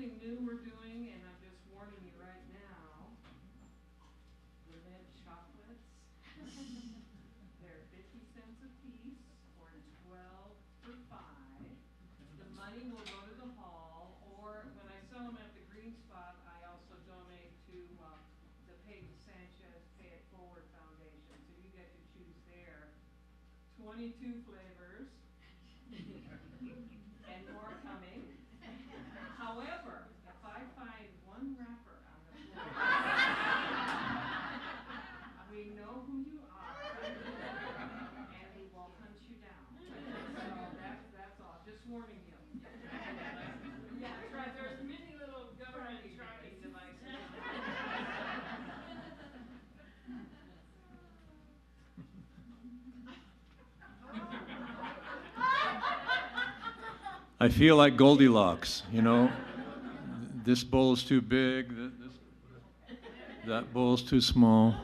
something new we're doing, and I'm just warning you right now. The mint chocolates. They're 50 cents a piece, or 12 for 5. The money will go to the hall, or when I sell them at the Green Spot, I also donate to the Peyton Sanchez Pay It Forward Foundation. So you get to choose their 22 flavors, and more coming. However, if I find one wrapper on the floor, we know who you are, and we will hunt you down. So that's all. Just warning you. Yeah, that's right. There's many little government tracking devices. I feel like Goldilocks, you know. This bowl's too big, that bowl's too small.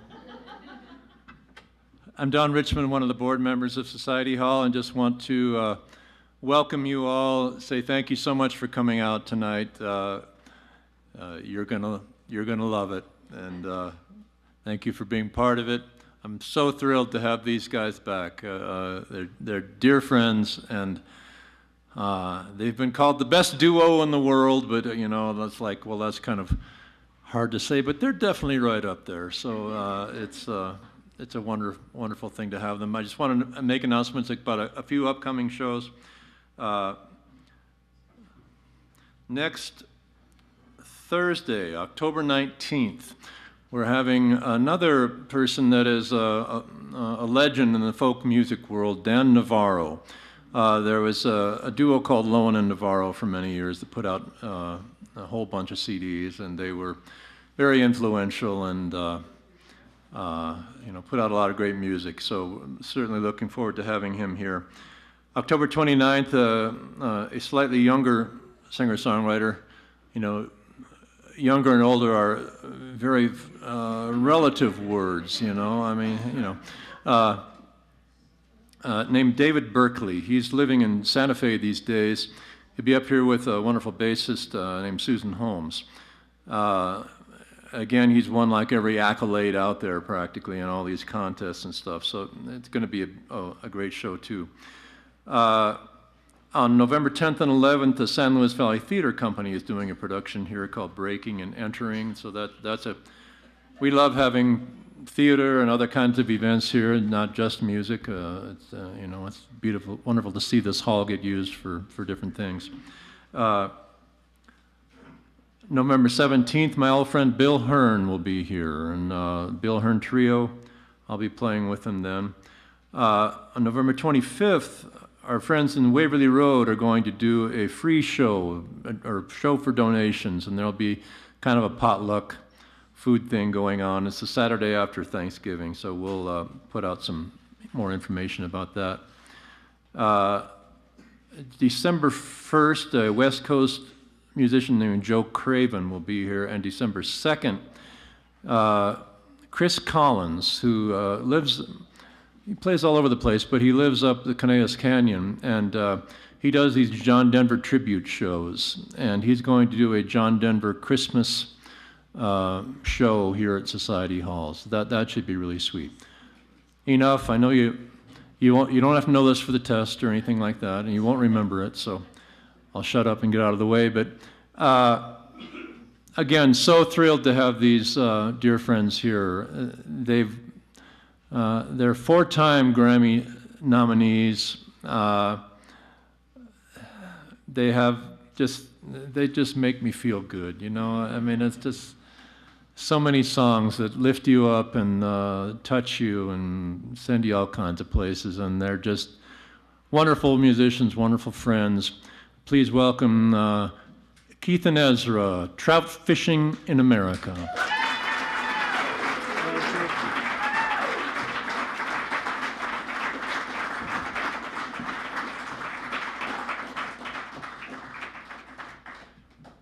I'm Don Richmond, one of the board members of Society Hall, and just want to welcome you all, say thank you so much for coming out tonight. You're gonna love it, and thank you for being part of it. I'm so thrilled to have these guys back. They're dear friends, and they've been called the best duo in the world, but you know, that's like, well, that's kind of hard to say, but they're definitely right up there. So it's a wonderful thing to have them. I just want to make announcements about a few upcoming shows. Next Thursday, October 19th, we're having another person that is a legend in the folk music world, Dan Navarro. There was a duo called Lowen and Navarro for many years that put out a whole bunch of CDs, and they were very influential and you know, put out a lot of great music. So certainly looking forward to having him here. October 29th, a slightly younger singer-songwriter. You know, younger and older are very relative words. You know, I mean, you know. Named David Berkeley. He's living in Santa Fe these days. He'll be up here with a wonderful bassist named Susan Holmes. Again, he's won like every accolade out there practically in all these contests and stuff, so it's going to be a great show too. On November 10th and 11th, the San Luis Valley Theater Company is doing a production here called Breaking and Entering, so we love having theater and other kinds of events here, not just music. It's you know, it's beautiful, wonderful to see this hall get used for different things. November 17th, my old friend Bill Hearn will be here, and Bill Hearn Trio. I'll be playing with him then. On November 25th, our friends in Waverly Road are going to do a free show, or show for donations, and there'll be kind of a potluck food thing going on. It's the Saturday after Thanksgiving, so we'll put out some more information about that. December 1st, a West Coast musician named Joe Craven will be here, and December 2nd, Chris Collins, who he plays all over the place, but he lives up the Conejos Canyon, and he does these John Denver tribute shows, and he's going to do a John Denver Christmas show here at Society Hall. So that should be really sweet. Enough. I know you don't have to know this for the test or anything like that, and you won't remember it, so I'll shut up and get out of the way. But again, so thrilled to have these dear friends here. They're 4-time Grammy nominees. They just make me feel good, you know. I mean, it's just so many songs that lift you up and touch you and send you all kinds of places, and they're just wonderful musicians, wonderful friends. Please welcome Keith and Ezra, Trout Fishing in America.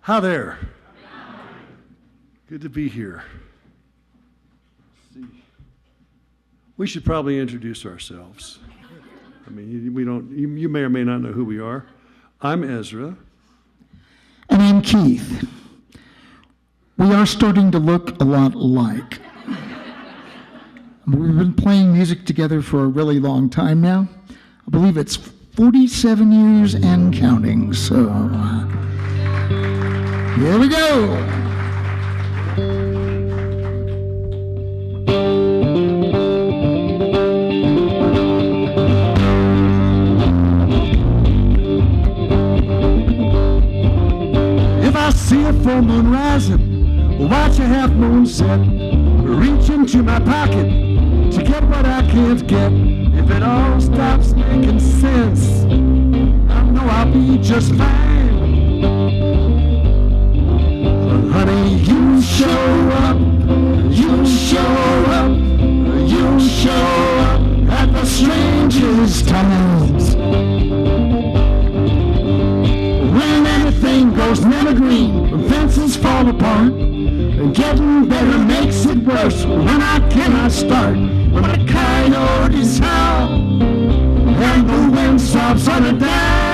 Hi there. Good to be here. Let's see. We should probably introduce ourselves. I mean, you may or may not know who we are. I'm Ezra. And I'm and Keith. We are starting to look a lot alike. We've been playing music together for a really long time now. I believe it's 47 years and counting, so here we go. If I see a full moon rising, watch a half moon set, reach into my pocket to get what I can't get. If it all stops making sense, I know I'll be just fine. Honey, you show up, you show up, you show up at the strangest times. When everything goes never green, when fences fall apart, and getting better makes it worse. When I cannot start, when the coyotes howl, and the wind stops on a dime.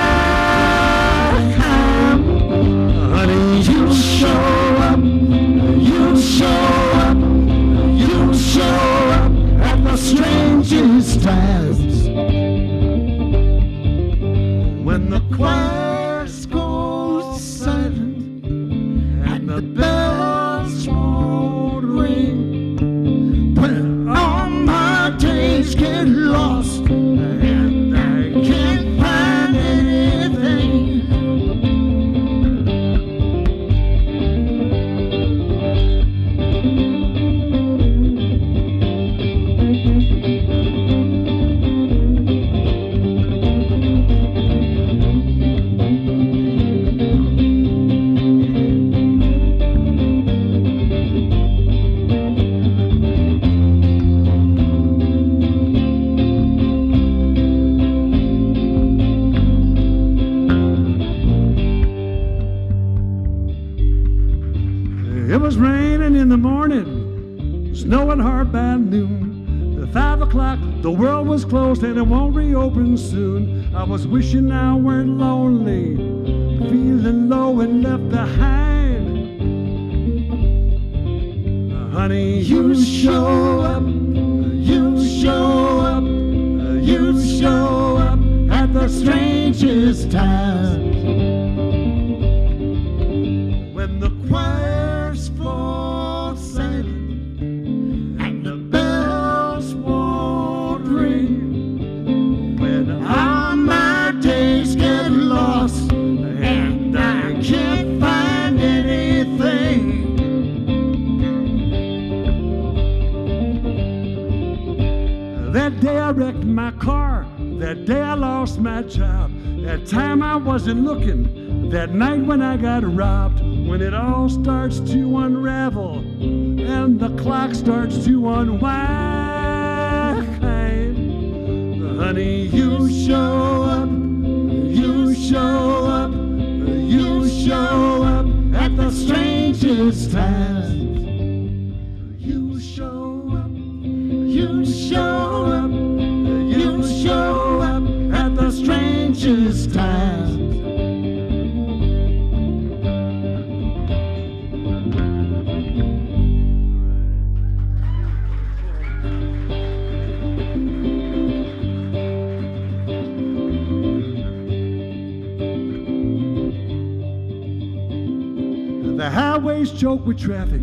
Honey, you show up, you show up, you show up at the strangest times. When the choirs go silent and the bells won't ring, when all my days get lost and I can't find anything. It was raining in the morning, snowing hard by noon. At 5 o'clock, the world was closed and it won't reopen soon. I was wishing I weren't lonely, feeling low and left behind. Honey, you show up, you show up, you show up at the strangest times. When the choirs fall silent and the bells won't ring, when all my days get lost and I can't find anything. That day I wrecked my car, that day I lost my job, that time I wasn't looking, that night when I got robbed. When it all starts to unravel and the clock starts to unwind, honey, you show up, you show up, you show up at the strangest times. You show up, you show up, you show up at the strangest times. The highways choke with traffic,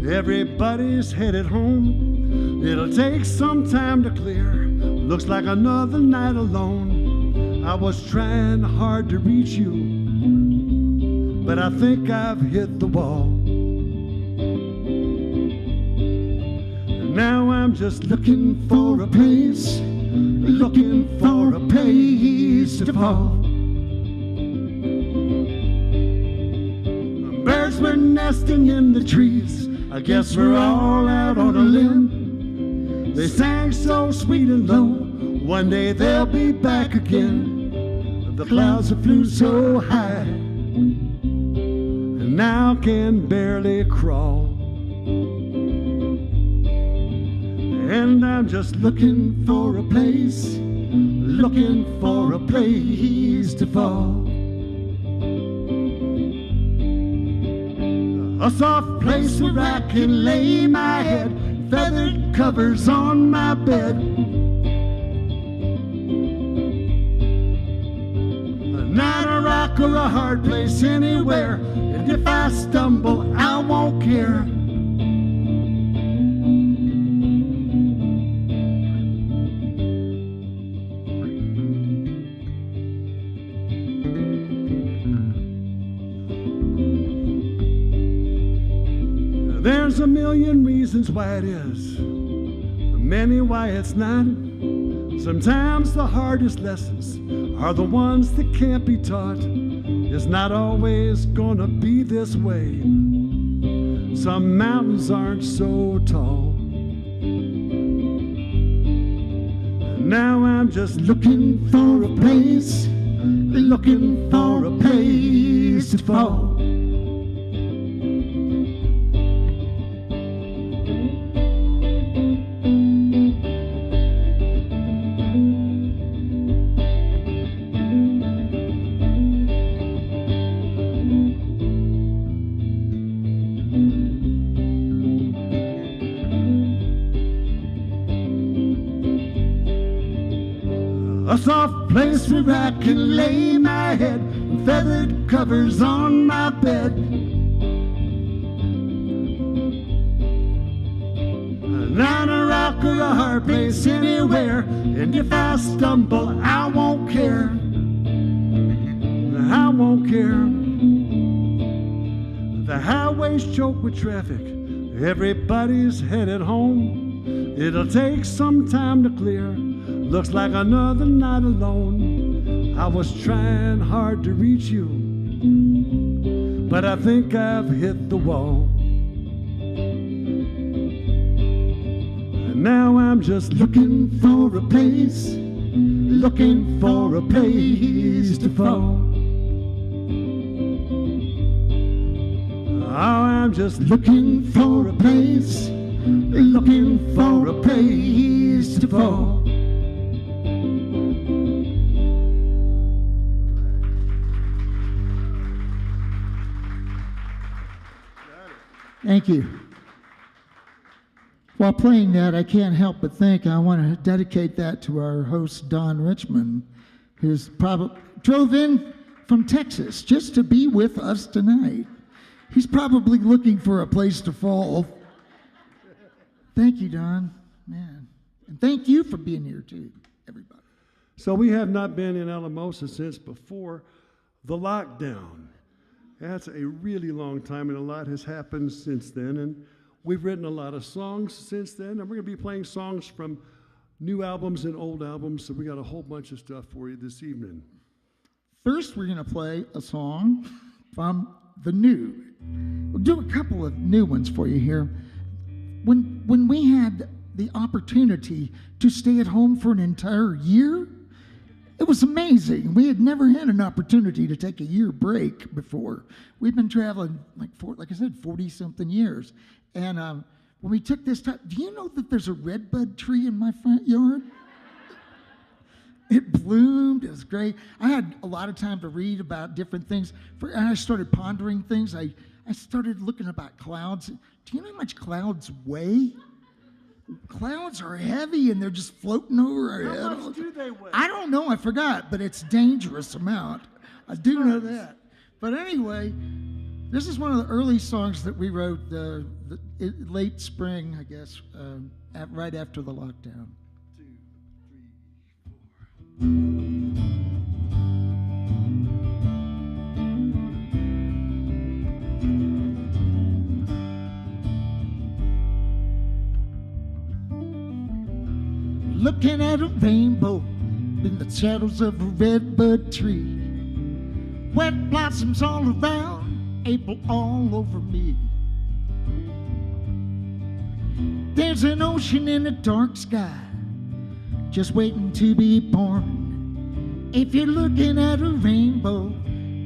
everybody's headed home. It'll take some time to clear, looks like another night alone. I was trying hard to reach you, but I think I've hit the wall. Now I'm just looking for a place, looking for a place to fall. Birds were nesting in the trees, I guess we're all out on a limb. They sang so sweet and low, one day they'll be back again. The clouds have flew so high, and now can barely crawl. And I'm just looking for a place, looking for a place to fall. A soft place where I can lay my head, feathered covers on my bed. Not a rock or a hard place anywhere, and if I stumble, I won't care. There's a million reasons why it is, many why it's not. Sometimes the hardest lessons are the ones that can't be taught. It's not always gonna be this way. Some mountains aren't so tall. Now I'm just looking for a place, looking for a place to fall. A soft place where I can lay my head, feathered covers on my bed. Not a rock or a hard place anywhere, and if I stumble, I won't care. I won't care. The highway's choked with traffic, everybody's headed home. It'll take some time to clear. Looks like another night alone. I was trying hard to reach you, but I think I've hit the wall. And now I'm just looking for a place, looking for a place to fall. Oh, I'm just looking for a place, looking for a place to fall. Thank you. While playing that, I can't help but think I want to dedicate that to our host, Don Richmond, who's probably drove in from Texas just to be with us tonight. He's probably looking for a place to fall. Thank you, Don. Man. And thank you for being here, too, everybody. So we have not been in Alamosa since before the lockdown. That's a really long time, and a lot has happened since then. And we've written a lot of songs since then, and we're going to be playing songs from new albums and old albums, so we got a whole bunch of stuff for you this evening. First, we're going to play a song from the new. We'll do a couple of new ones for you here. When we had the opportunity to stay at home for an entire year, it was amazing. We had never had an opportunity to take a year break before. We've been traveling like I said, 40-something years. And when we took this time, do you know that there's a redbud tree in my front yard? It bloomed. It was great. I had a lot of time to read about different things. And I started pondering things. I started looking about clouds. Do you know how much clouds weigh? Clouds are heavy and they're just floating over our head. How much do they weigh? I don't know, I forgot, but it's a dangerous amount. I do know that. But anyway, this is one of the early songs that we wrote late spring, I guess, right after the lockdown. 2, 3, 4. Looking at a rainbow in the shadows of a redbud tree. Wet blossoms all around, April all over me. There's an ocean in a dark sky, just waiting to be born. If you're looking at a rainbow,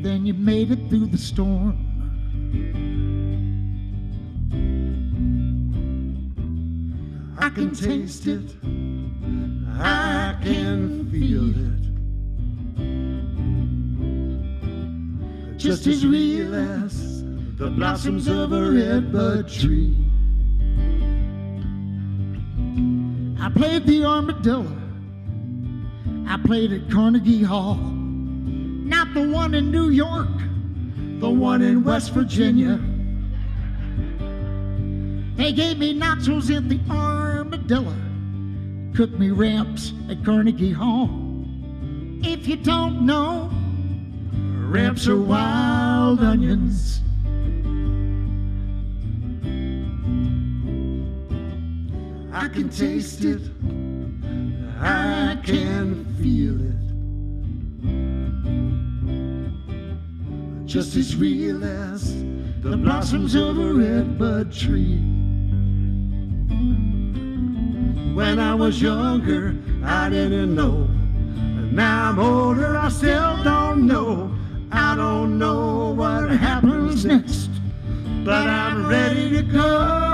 then you made it through the storm. I can taste it, I can feel it, just as real as the blossoms of a redbud tree. I played the armadillo. I played at Carnegie Hall. Not the one in New York, The one in West Virginia. They gave me nachos at the armadillo. Cooked me ramps at Carnegie Hall. If you don't know, Ramps are wild onions. I can taste it, I can feel it, just as real as the blossoms of a redbud tree. When I was younger, I didn't know, and now I'm older, I still don't know. I don't know what happens next, but I'm ready to go.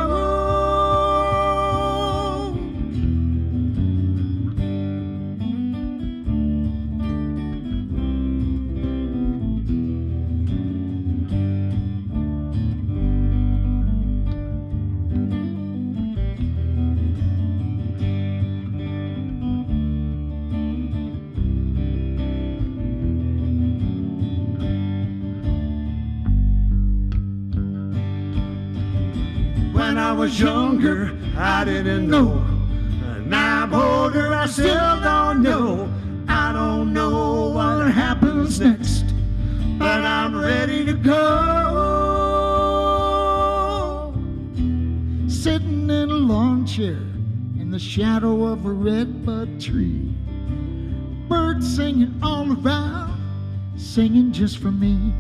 When I was younger, I didn't know. And now I'm older, I still don't know. I don't know what happens next, but I'm ready to go. sitting in a lawn chair in the shadow of a redbud tree. Birds singing all around, singing just for me.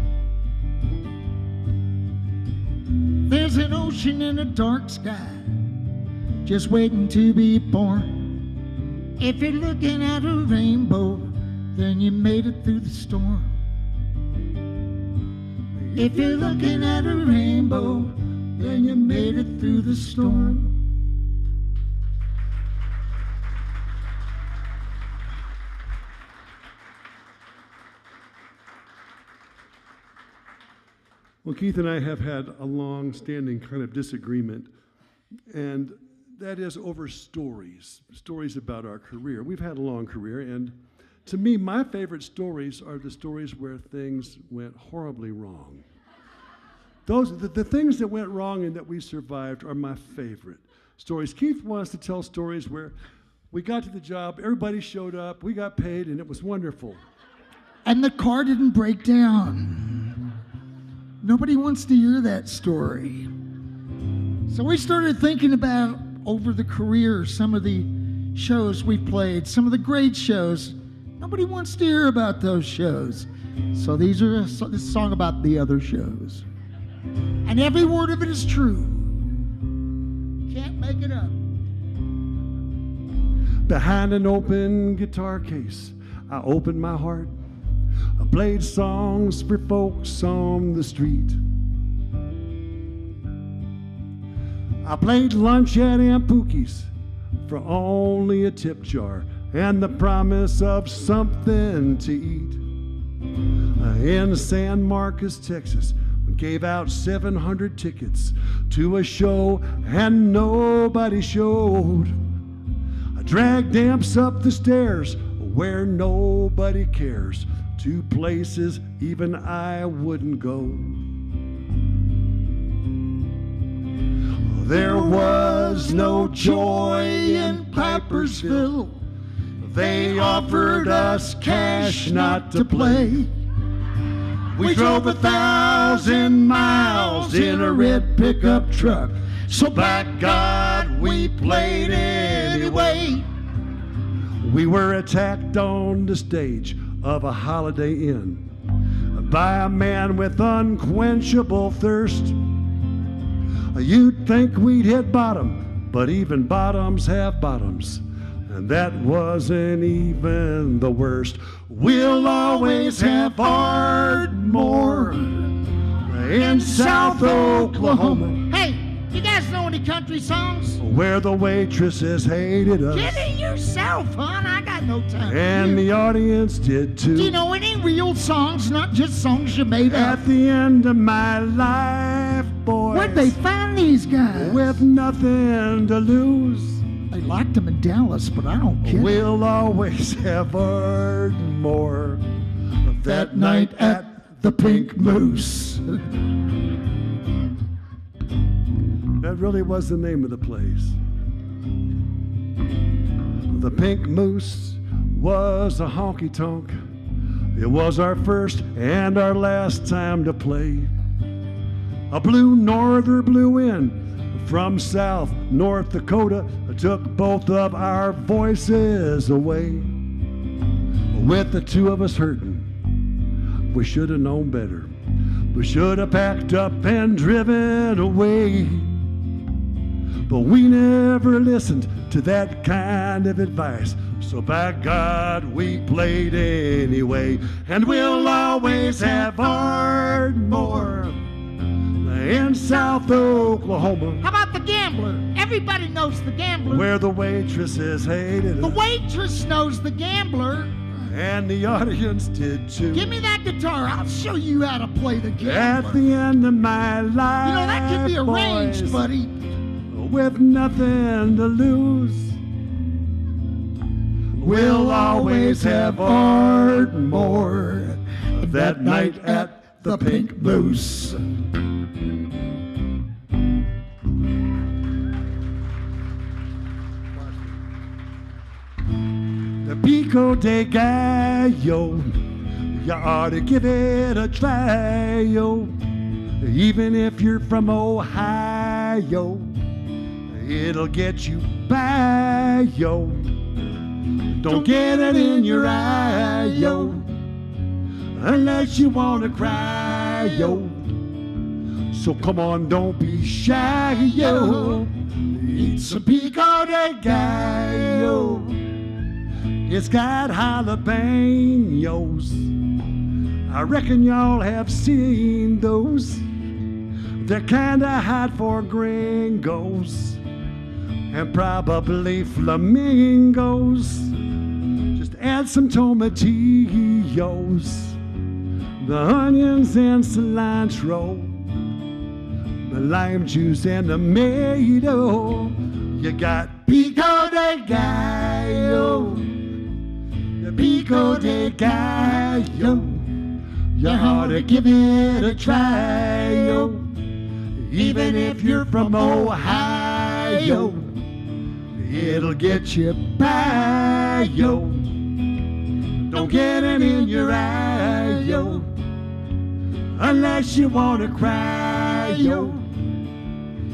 There's an ocean in a dark sky, just waiting to be born. If you're looking at a rainbow, then you made it through the storm. If you're looking at a rainbow, then you made it through the storm. Well, Keith and I have had a long-standing kind of disagreement, and that is over stories about our career. We've had a long career, and to me, my favorite stories are the stories where things went horribly wrong. The things that went wrong and that we survived are my favorite stories. Keith wants to tell stories where we got to the job, everybody showed up, we got paid, and it was wonderful. And the car didn't break down. Nobody wants to hear that story. So we started thinking about, over the career, some of the shows we played, some of the great shows. Nobody wants to hear about those shows. So this is a song about the other shows. And every word of it is true. Can't make it up. Behind an open guitar case, I opened my heart. I played songs for folks on the street. I played lunch at Aunt Pookie's for only a tip jar and the promise of something to eat. In San Marcos, Texas, we gave out 700 tickets to a show and nobody showed. I dragged amps up the stairs where nobody cares, to places even I wouldn't go. There was no joy in Pipersville. They offered us cash not to play. We drove 1,000 miles in a red pickup truck, so by God we played anyway. We were attacked on the stage of a Holiday Inn by a man with unquenchable thirst. You'd think we'd hit bottom, but even bottoms have bottoms, and that wasn't even the worst. We'll always have Ardmore in South Oklahoma. Hey, you got guys know any country songs? Where the waitresses hated us. Get it yourself, hon. I got no time. And the audience did too. Do you know any real songs, not just songs you made up? At the end of my life, boys. Where'd they find these guys? With nothing to lose. They liked them in Dallas, but I don't care. We'll always have heard more of that night at the Pink Moose. That really was the name of the place. The Pink Moose was a honky-tonk. It was our first and our last time to play. A blue norther blew in from South North Dakota, took both of our voices away. With the two of us hurting, we should have known better. We should have packed up and driven away. But we never listened to that kind of advice. So by God, we played anyway. And we'll always have Ardmore in South Oklahoma. How about the Gambler? Everybody knows the Gambler. Where the waitresses hated The us. waitress knows the Gambler. And the audience did too. Give me that guitar. I'll show you how to play the Gambler. At the end of my life, You know, that can be arranged, boys, buddy. with nothing to lose. We'll always have Ardmore that night at the Pink Moose. The Pico de Gallo, you ought to give it a try, yo. Even if you're from Ohio, it'll get you by, yo. Don't get it in your eye, yo, unless you want to cry, yo. So come on, don't be shy, yo. Eat some pico de gallo. It's got jalapenos. I reckon y'all have seen those. They're kinda hot for gringos and probably flamingos. Just add some tomatillos, the onions and cilantro, the lime juice and tomato. You got pico de gallo, the pico de gallo. You ought to give it a try, yo. Even if you're from Ohio, it'll get you by, yo. Don't get it in your eye, yo, unless you want to cry, yo.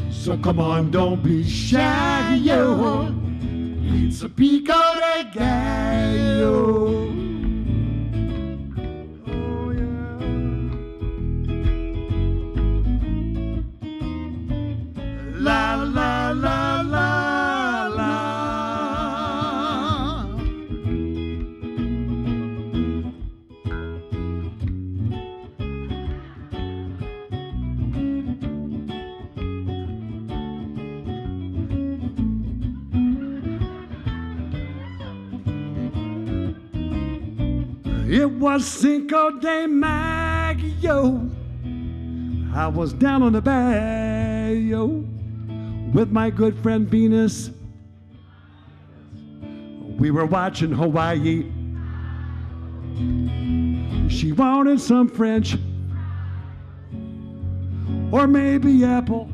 So come on, don't be shy, yo. Eat some pico de gallo. Oh, yeah. La, la, la, la, la. It was Cinco de Mayo. I was down on the bayou with my good friend Venus. We were watching Hawaii. She wanted some French or maybe apple.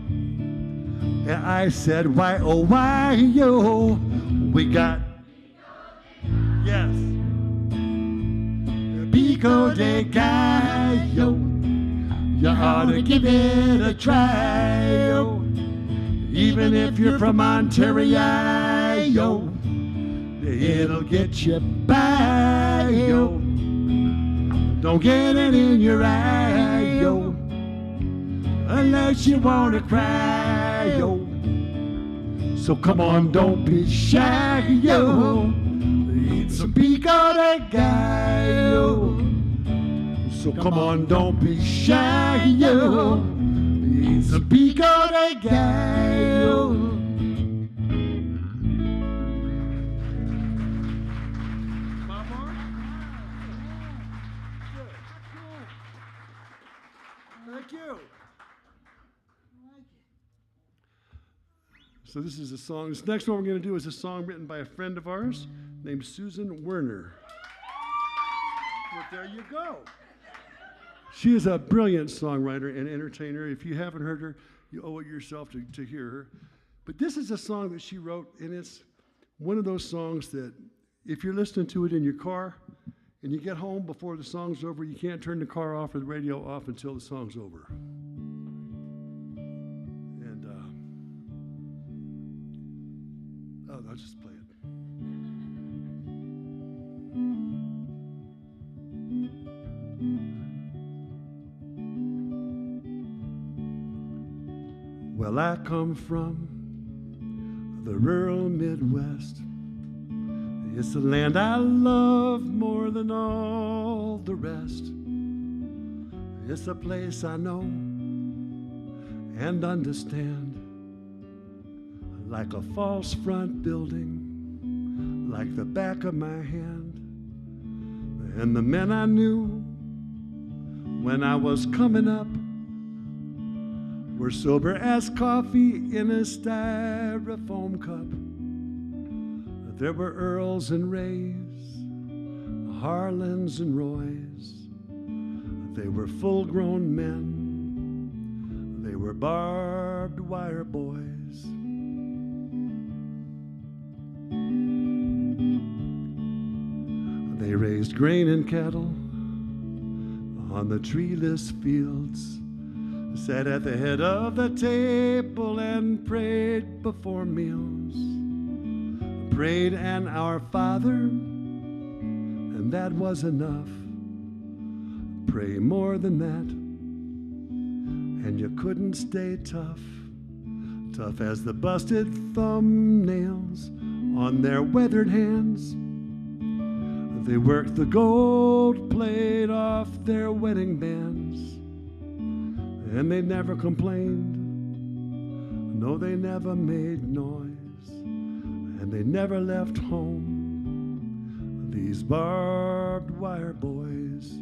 And I said, why, oh, why, yo, we got, yes, pico de gallo. You ought to give it a try, yo. Even if you're from Ontario, it'll get you by, yo. Don't get it in your eye, yo, unless you want to cry, yo. So come on, don't be shy, yo. Eat some pico de gallo. So come on, don't be shy, yo. It's a pico de gallo. Thank you. So this is a song. This next one we're going to do is a song written by a friend of ours named Susan Werner. But there you go. She is a brilliant songwriter and entertainer. If you haven't heard her, you owe it yourself to hear her. But this is a song that she wrote, and it's one of those songs that if you're listening to it in your car and you get home before the song's over, you can't turn the car off or the radio off until the song's over. And I'll just play it. Well, I come from the rural Midwest. It's the land I love more than all the rest. It's a place I know and understand, like a false front building, like the back of my hand. And the men I knew when I was coming up were sober as coffee in a styrofoam cup. There were Earls and Rays, Harlans and Roys. They were full-grown men. They were barbed wire boys. They raised grain and cattle on the treeless fields, sat at the head of the table and prayed before meals. Prayed an Our Father, and that was enough. Pray more than that, and you couldn't stay tough. Tough as the busted thumbnails on their weathered hands. They worked the gold plate off their wedding bands, and they never complained. No, they never made noise. And they never left home, these barbed wire boys.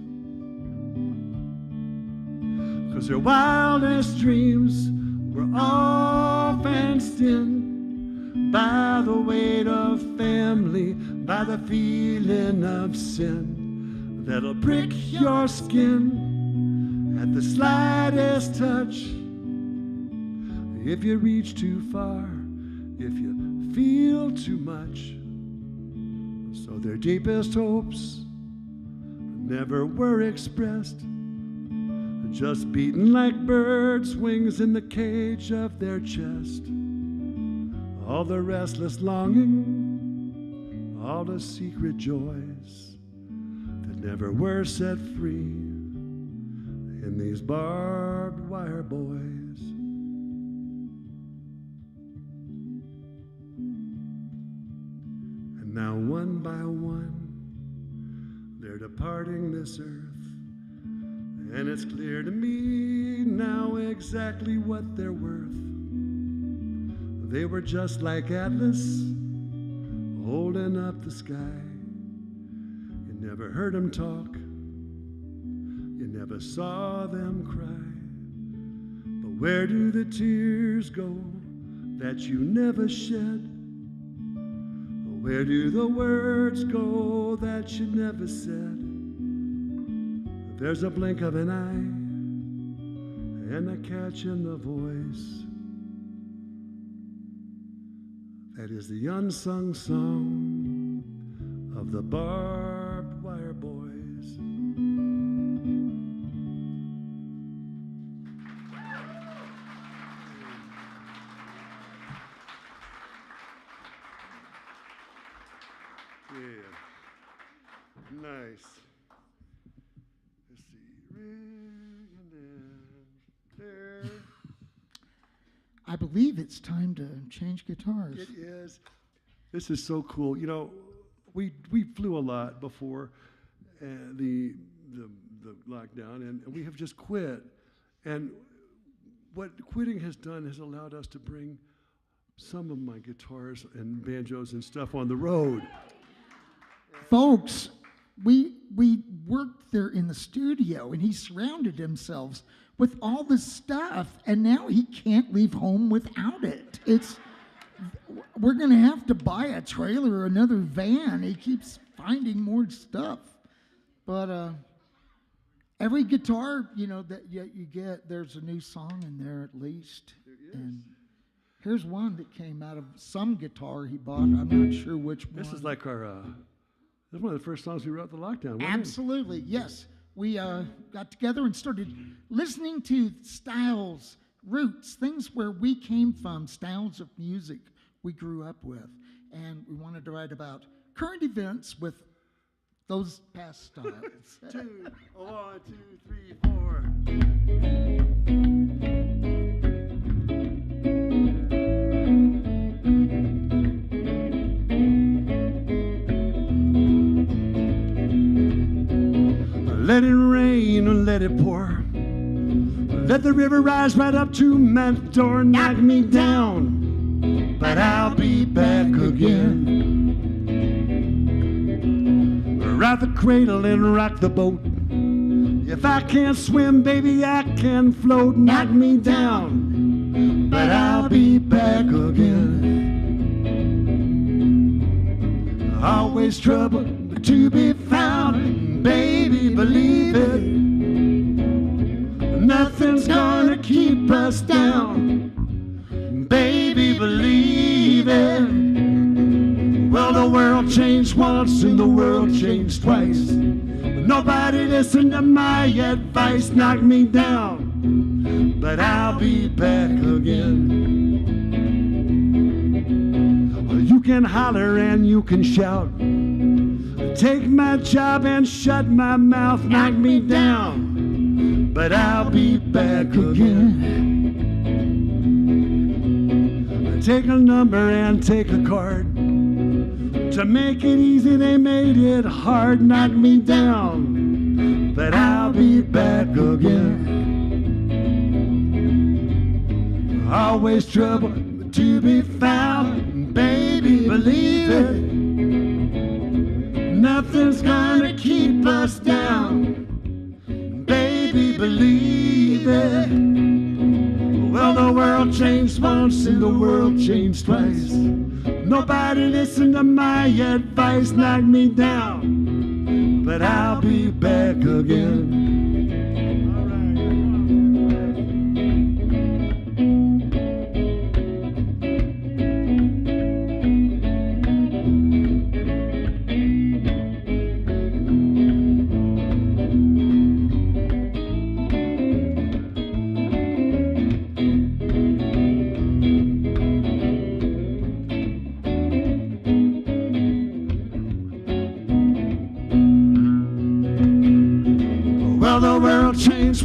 'Cause their wildest dreams were all fenced in by the weight of family, by the feeling of sin that'll prick your skin at the slightest touch. If you reach too far, if you feel too much. So their deepest hopes never were expressed, just beaten like birds' wings in the cage of their chest. All the restless longing, all the secret joys that never were set free in these barbed wire boys. Now one by one, they're departing this earth, and it's clear to me now exactly what they're worth. They were just like Atlas, holding up the sky. You never heard them talk, you never saw them cry. But where do the tears go that you never shed? Where do the words go that you never said? There's a blink of an eye and a catch in the voice. That is the unsung song of the barbed wire boys. Yeah. Nice. Let's see. Ring and then there. I believe it's time to change guitars. It is. This is so cool. You know, we flew a lot before the lockdown, and we have just quit. And what quitting has done is allowed us to bring some of my guitars and banjos and stuff on the road. Folks, we worked there in the studio, and he surrounded himself with all this stuff, and now he can't leave home without it. We're going to have to buy a trailer or another van. He keeps finding more stuff. But every guitar, that you get, there's a new song in there at least. And here's one that came out of some guitar he bought. I'm not sure which one. This is like our, this is one of the first songs we wrote at the lockdown, wasn't Absolutely, yes. We got together and started listening to styles, roots, things where we came from, styles of music we grew up with. And we wanted to write about current events with those past styles. 2, 1, 2, 3, 4. Let it rain or let it pour. Let the river rise right up to my door. Knock me down, but I'll be back again. Rock the cradle and rock the boat. If I can't swim, baby, I can float. Knock me down, but I'll be back again. Always trouble to be found, baby, believe it. Nothing's gonna keep us down, baby, believe it. Well, the world changed once and the world changed twice. Nobody listened to my advice. Knock me down, but I'll be back again. You can holler and you can shout. Take my job and shut my mouth. Knock me down, but I'll be back again. Take a number and take a card. To make it easy, they made it hard. Knock me down, but I'll be back again. Always trouble to be found, baby, believe it. Nothing's gonna keep us down, baby, believe it. Well, the world changed once and the world changed twice. Nobody listened to my advice. Knock me down, but I'll be back again.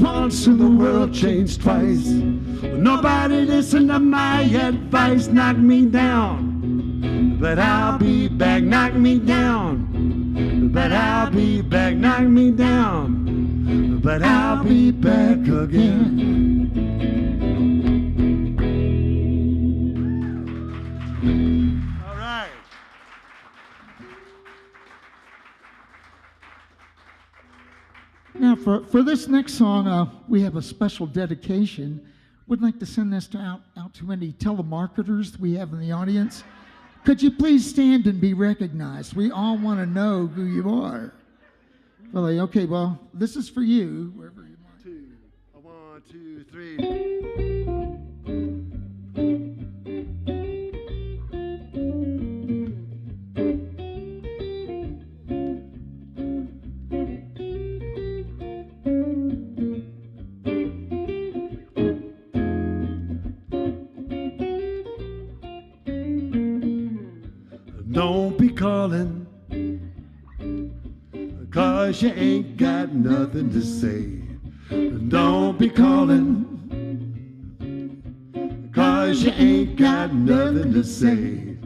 Once and the world changed twice. Nobody listened to my advice. Knock me down, but I'll be back. Knock me down, but I'll be back. Knock me down, but I'll be back again. All right. Now, for this next song, we have a special dedication. Would like to send this out to any telemarketers we have in the audience. Could you please stand and be recognized? We all want to know who you are. Well, okay, well, this is for you, wherever you want. 1, 2, 3. Don't be calling, 'cause you ain't got nothing to say. Don't be calling, 'cause you ain't got nothing to say.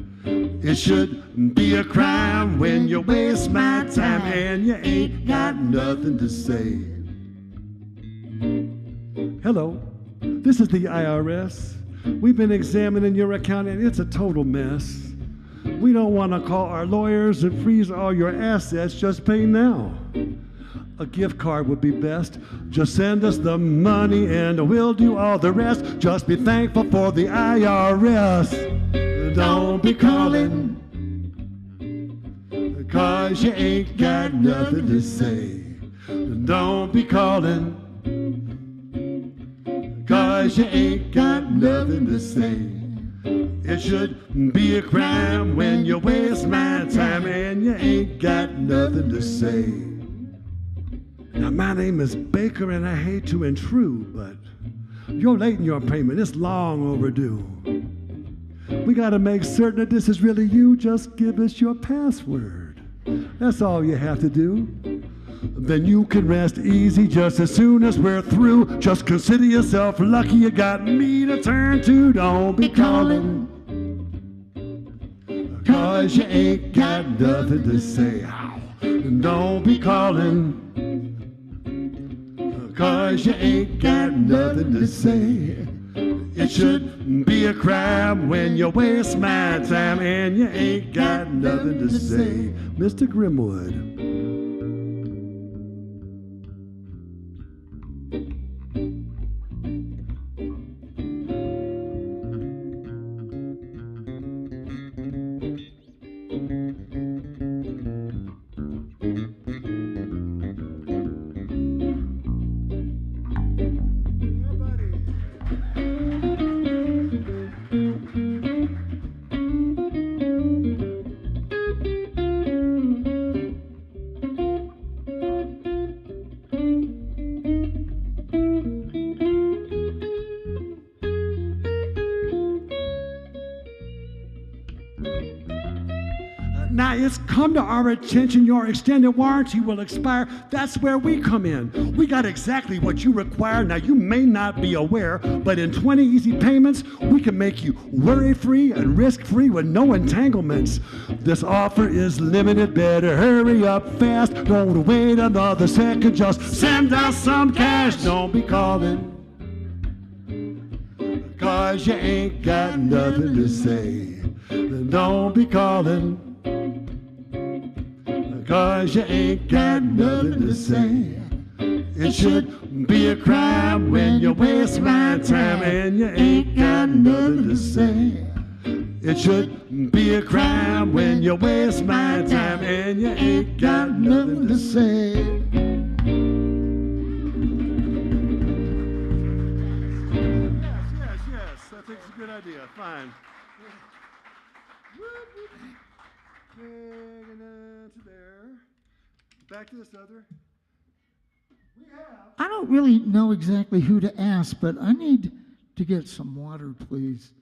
It should be a crime when you waste my time and you ain't got nothing to say. Hello. This is the IRS. We've been examining your account and it's a total mess. We don't want to call our lawyers and freeze all your assets. Just pay now. A gift card would be best. Just send us the money and we'll do all the rest. Just be thankful for the IRS. Don't be calling, 'cause you ain't got nothing to say. Don't be calling, 'cause you ain't got nothing to say. It should be a crime when you waste my time and you ain't got nothing to say. Now, my name is Baker, and I hate to intrude, but you're late in your payment. It's long overdue. We got to make certain that this is really you. Just give us your password. That's all you have to do. Then you can rest easy just as soon as we're through. Just consider yourself lucky you got me to turn to. Don't be calling, 'cause you ain't got nothing to say. Don't be calling, 'cause you ain't got nothing to say. It should be a crime when you waste my time and you ain't got nothing to say. Mr. Grimwood. Now it's come to our attention your extended warranty will expire. That's where we come in. We got exactly what you require. Now you may not be aware, but in 20 easy payments, we can make you worry-free and risk-free with no entanglements. This offer is limited. Better hurry up fast. Don't wait another second. Just send us some cash. Don't be calling, 'cause you ain't got nothing to say. Don't be calling, 'cause you ain't got nothing to say. It should be a crime when you waste my time and you ain't got nothing to say. It should be a crime when you waste my time and you ain't got nothing to say. Yes, I think it's a good idea. Fine. To there. Back to this other. I don't really know exactly who to ask, but I need to get some water, please.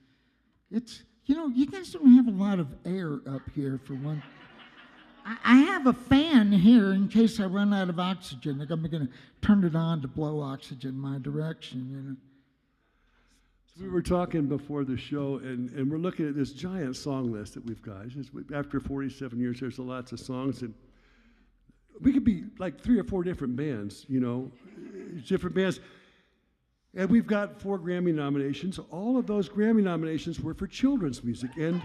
It's, you guys don't have a lot of air up here for one. I have a fan here in case I run out of oxygen. Like I'm going to turn it on to blow oxygen my direction, So we were talking before the show, and we're looking at this giant song list that we've got. After 47 years, there's lots of songs, and we could be like 3 or 4 different bands, different bands. And we've got 4 Grammy nominations. All of those Grammy nominations were for children's music. And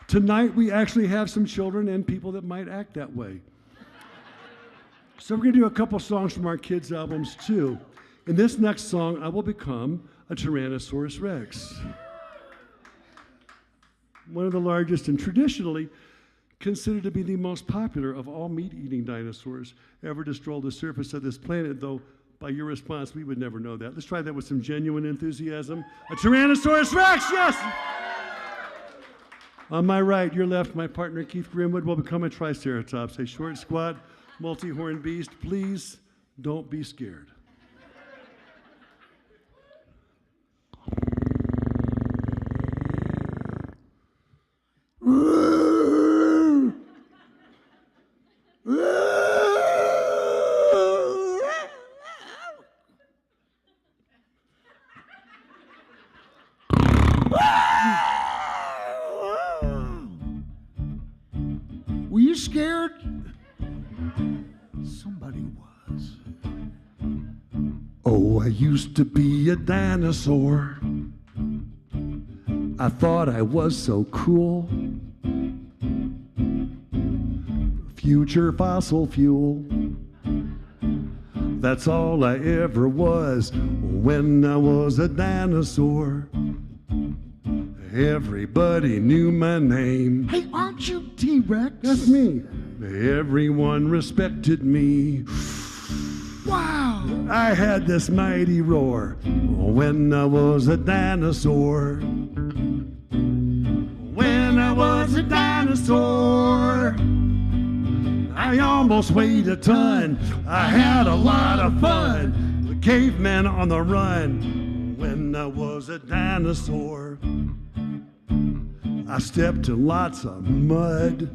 tonight we actually have some children and people that might act that way. So we're going to do a couple songs from our kids' albums too. In this next song, I will become a Tyrannosaurus Rex. One of the largest and traditionally considered to be the most popular of all meat-eating dinosaurs ever to stroll the surface of this planet, though by your response, we would never know that. Let's try that with some genuine enthusiasm. A Tyrannosaurus Rex, yes! On my right, your left, my partner Keith Grimwood will become a Triceratops, a short, squat, multi-horned beast. Please don't be scared. Were you scared? Somebody was. Oh, Oh, I used to be a dinosaur. I thought I was so cool. Future fossil fuel. That's all I ever was when I was a dinosaur. Everybody knew my name. Hey, aren't you T-Rex? That's me. Everyone respected me. Wow. I had this mighty roar when I was a dinosaur. When I was a dinosaur, I almost weighed a ton. I had a lot of fun. The caveman on the run when I was a dinosaur. I stepped in lots of mud.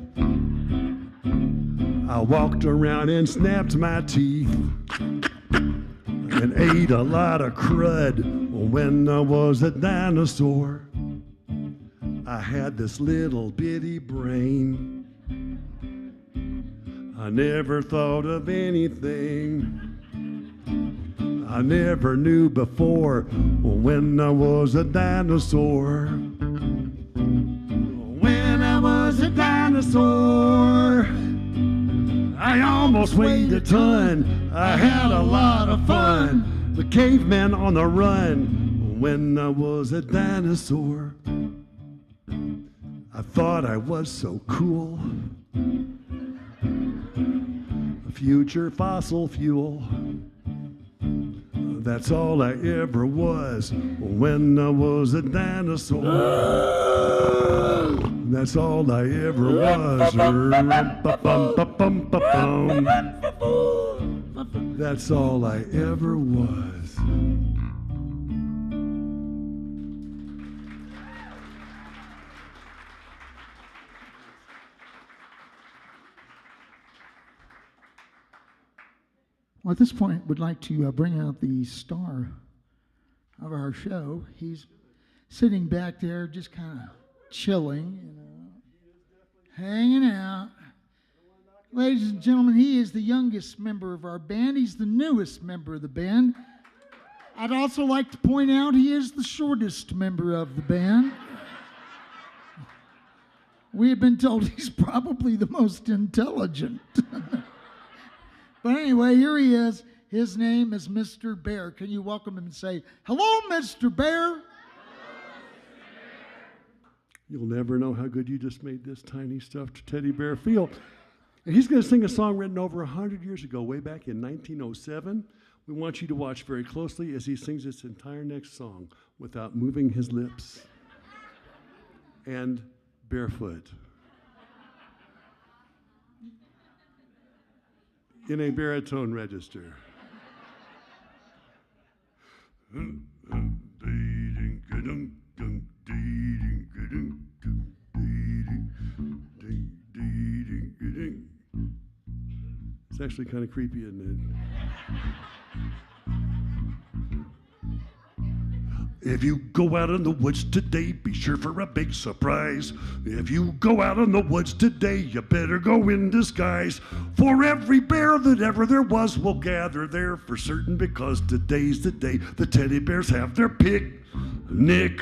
I walked around and snapped my teeth and ate a lot of crud when I was a dinosaur. I had this little bitty brain. I never thought of anything I never knew before when I was a dinosaur. When I was a dinosaur, I almost weighed a ton. I had a lot of fun. The caveman on the run when I was a dinosaur. I thought I was so cool. Future fossil fuel. That's all I ever was when I was a dinosaur. That's all I ever was. That's all I ever was. Well, at this point, we'd like to bring out the star of our show. He's sitting back there just kind of chilling, you know, hanging out. Ladies and gentlemen, he is the youngest member of our band. He's the newest member of the band. I'd also like to point out he is the shortest member of the band. We have been told he's probably the most intelligent. But anyway, here he is. His name is Mr. Bear. Can you welcome him and say, hello, Mr. Bear? You'll never know how good you just made this tiny stuffed teddy bear feel. And he's going to sing a song written over 100 years ago, way back in 1907. We want you to watch very closely as he sings this entire next song without moving his lips and barefoot. In a baritone register. It's actually kind of creepy, isn't it? If you go out in the woods today, be sure for a big surprise. If you go out in the woods today, you better go in disguise. For every bear that ever there was will gather there for certain, because today's the day the teddy bears have their picnic.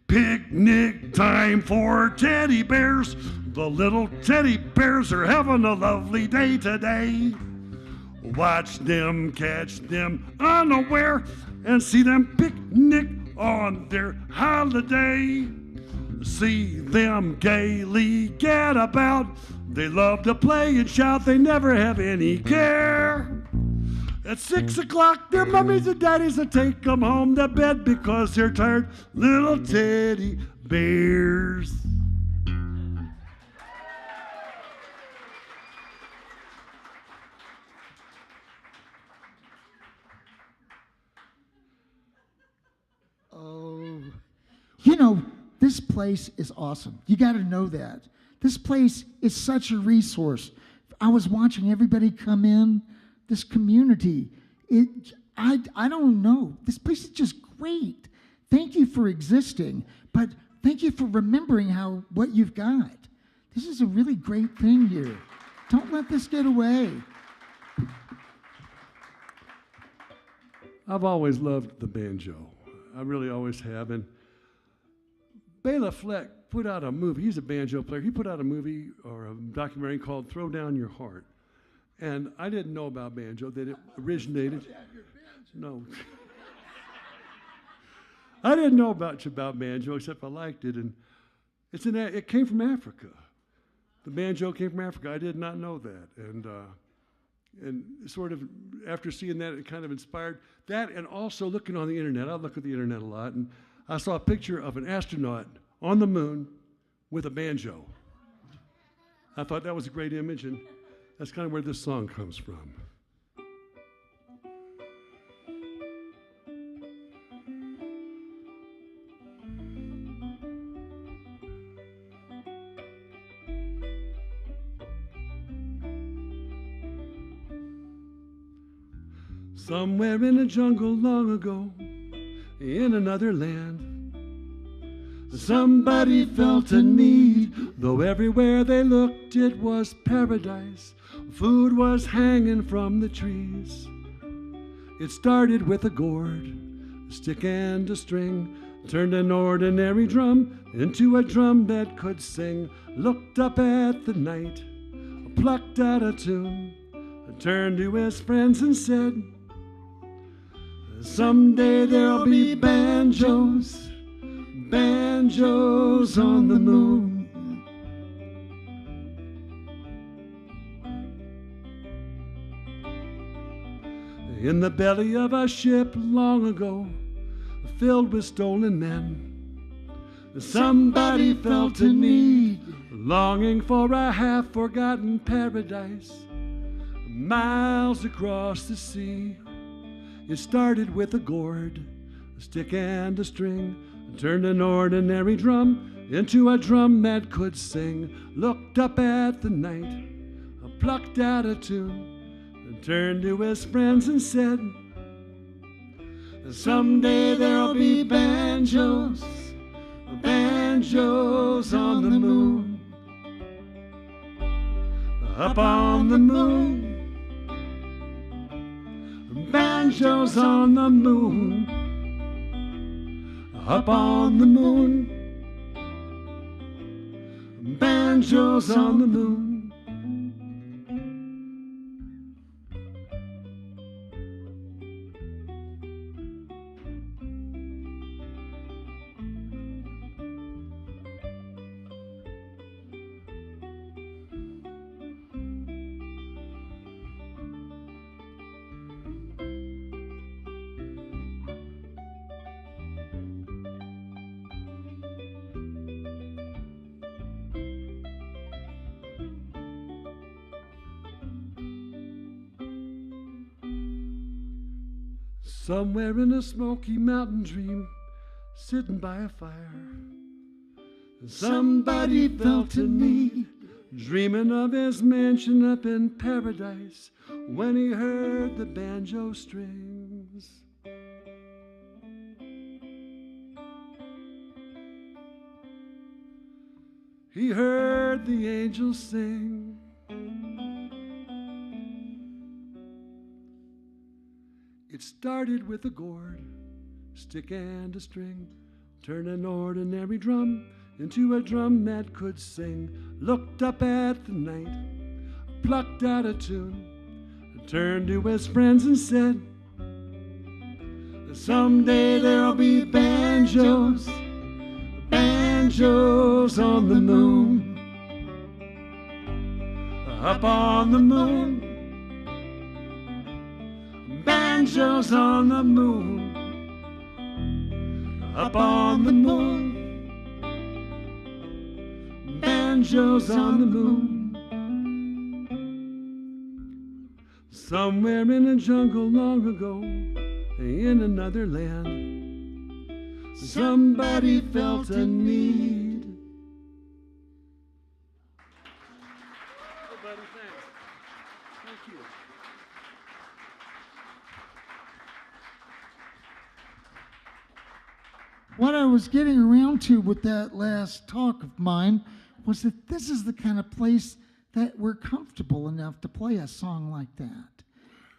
Picnic time for teddy bears. The little teddy bears are having a lovely day today. Watch them catch them unaware and see them picnic on their holiday. See them gaily get about. They love to play and shout. They never have any care. At 6 o'clock, their mummies and daddies will take them home to bed because they're tired little teddy bears. You know, this place is awesome. You got to know that. This place is such a resource. I was watching everybody come in, this community. I don't know. This place is just great. Thank you for existing, but thank you for remembering what you've got. This is a really great thing here. Don't let this get away. I've always loved the banjo. I really always have. And Bela Fleck put out a movie. He's a banjo player. He put out a movie or a documentary called Throw Down Your Heart. And I didn't know about banjo, that it originated. No. I didn't know much about banjo, except I liked it. And it came from Africa. The banjo came from Africa. I did not know that. And sort of after seeing that, it kind of inspired that, and also looking on the internet. I look at the internet a lot, and I saw a picture of an astronaut on the moon with a banjo. I thought that was a great image, and that's kind of where this song comes from. Somewhere in a jungle long ago, in another land, somebody felt a need, though everywhere they looked it was paradise. Food was hanging from the trees. It started with a gourd, a stick and a string, turned an ordinary drum into a drum that could sing. Looked up at the night, plucked out a tune, turned to his friends and said, someday there'll be banjos, banjos on the moon. In the belly of a ship long ago, filled with stolen men, somebody felt a need, longing for a half-forgotten paradise, miles across the sea. It started with a gourd, a stick and a string, turned an ordinary drum into a drum that could sing. Looked up at the night, plucked out a tune, and turned to his friends and said, someday there'll be banjos, banjos on the moon. Up on the moon, banjos on the moon. Up on the moon, banjos on the moon. Somewhere in a smoky mountain dream, sitting by a fire, somebody felt a need, dreaming of his mansion up in paradise, when he heard the banjo strings. He heard the angels sing. It started with a gourd, stick and a string, turned an ordinary drum into a drum that could sing. Looked up at the night, plucked out a tune, turned to his friends and said, someday there'll be banjos, banjos on the moon. Up on the moon, banjos on the moon. Up on the moon, banjos on the moon. Somewhere in a jungle long ago, in another land, somebody felt a need. Everybody, thanks. Thank you. What I was getting around to with that last talk of mine was that this is the kind of place that we're comfortable enough to play a song like that.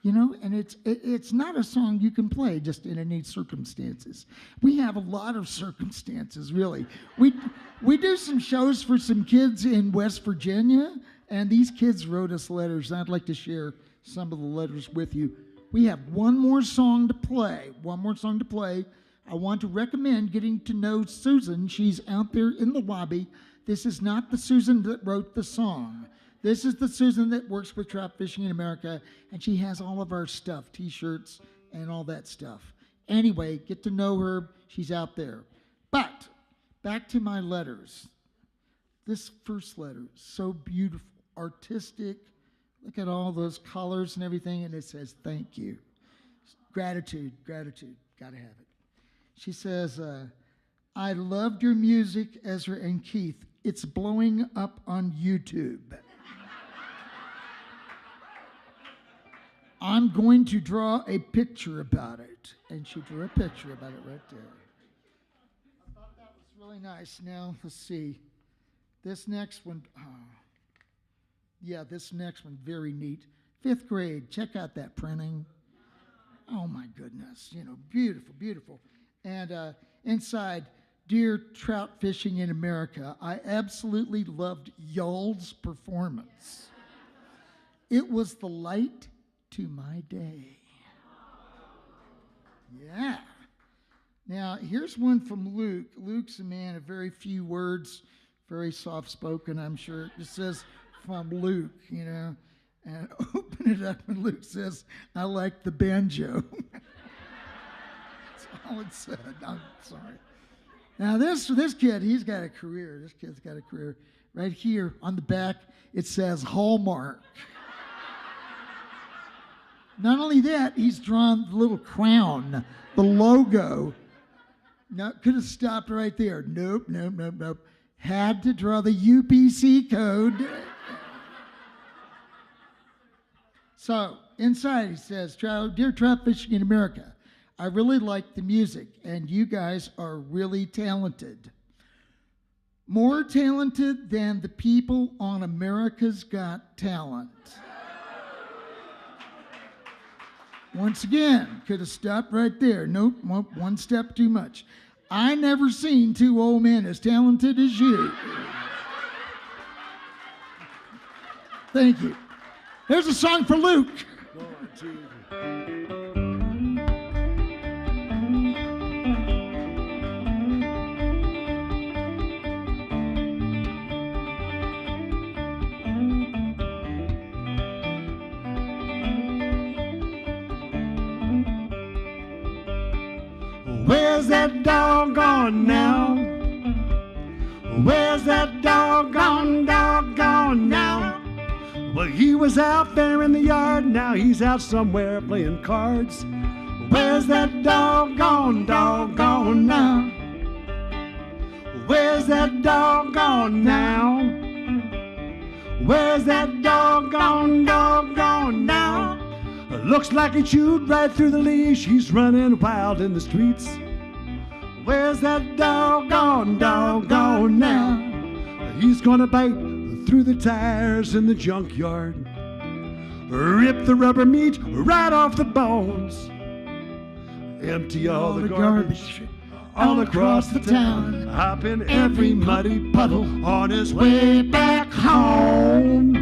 You know, and it's not a song you can play just in any circumstances. We have a lot of circumstances, really. We do some shows for some kids in West Virginia, and these kids wrote us letters. I'd like to share some of the letters with you. We have one more song to play. I want to recommend getting to know Susan. She's out there in the lobby. This is not the Susan that wrote the song. This is the Susan that works with Trout Fishing in America, and she has all of our stuff, T-shirts and all that stuff. Anyway, get to know her. She's out there. But back to my letters. This first letter, so beautiful, artistic. Look at all those colors and everything, and it says, thank you. Gratitude, gratitude. Got to have it. She says, I loved your music, Ezra and Keith. It's blowing up on YouTube. I'm going to draw a picture about it. And she drew a picture about it right there. I thought that was really nice. Now, let's see. This next one, this next one, very neat. 5th grade, check out that printing. Oh my goodness, you know, beautiful, beautiful. And inside, dear Trout Fishing in America, I absolutely loved y'all's performance. It was the light to my day. Yeah. Now, here's one from Luke. Luke's a man of very few words, very soft-spoken, I'm sure. It just says, from Luke, you know. And open it up, and Luke says, I like the banjo. That's all it said. I'm sorry. Now, this kid, he's got a career. This kid's got a career. Right here on the back, it says Hallmark. Not only that, he's drawn the little crown, the logo. No, could have stopped right there. Nope. Had to draw the UPC code. So, inside he says, Dear Trout Fishing in America, I really like the music, and you guys are really talented. More talented than the people on America's Got Talent. Once again, could have stopped right there. Nope, one step too much. I never seen two old men as talented as you. Thank you. Here's a song for Luke. Where's that dog gone now? Where's that dog gone now? Well, he was out there in the yard, now he's out somewhere playing cards. Where's that dog gone now? Where's that dog gone now? Where's that dog gone now? Looks like he chewed right through the leash, he's running wild in the streets. Where's that dog gone now? He's gonna bite through the tires in the junkyard, rip the rubber meat right off the bones, empty all the garbage all across the town, hop in every muddy puddle on his way back home.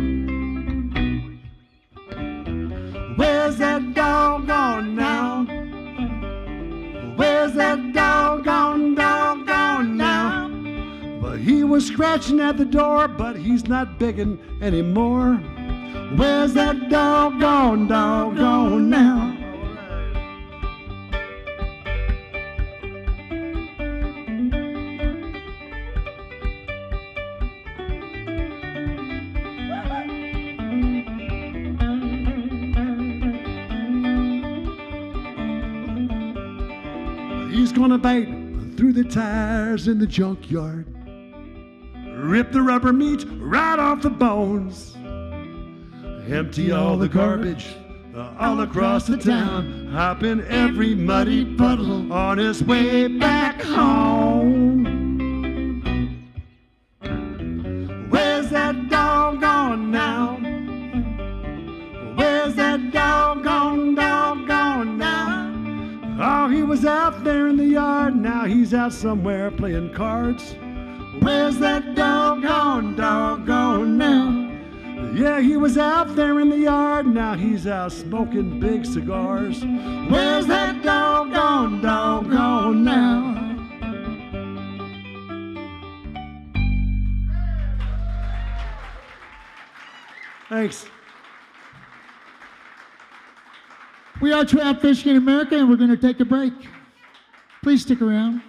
Where's that dog gone now? Where's that dog gone now? Well, he was scratching at the door, but he's not begging anymore. Where's that dog gone now? He's gonna bite through the tires in the junkyard, rip the rubber meat right off the bones, empty all the garbage all across the town, hop in every muddy puddle on his way back home. Where's that dog gone now? Where's that dog gone he was out there in the yard, now he's out somewhere playing cards. Where's that doggone now? Yeah, he was out there in the yard, now he's out smoking big cigars. Where's that doggone now? Thanks. We are Trout Fishing in America, and we're going to take a break. Please stick around.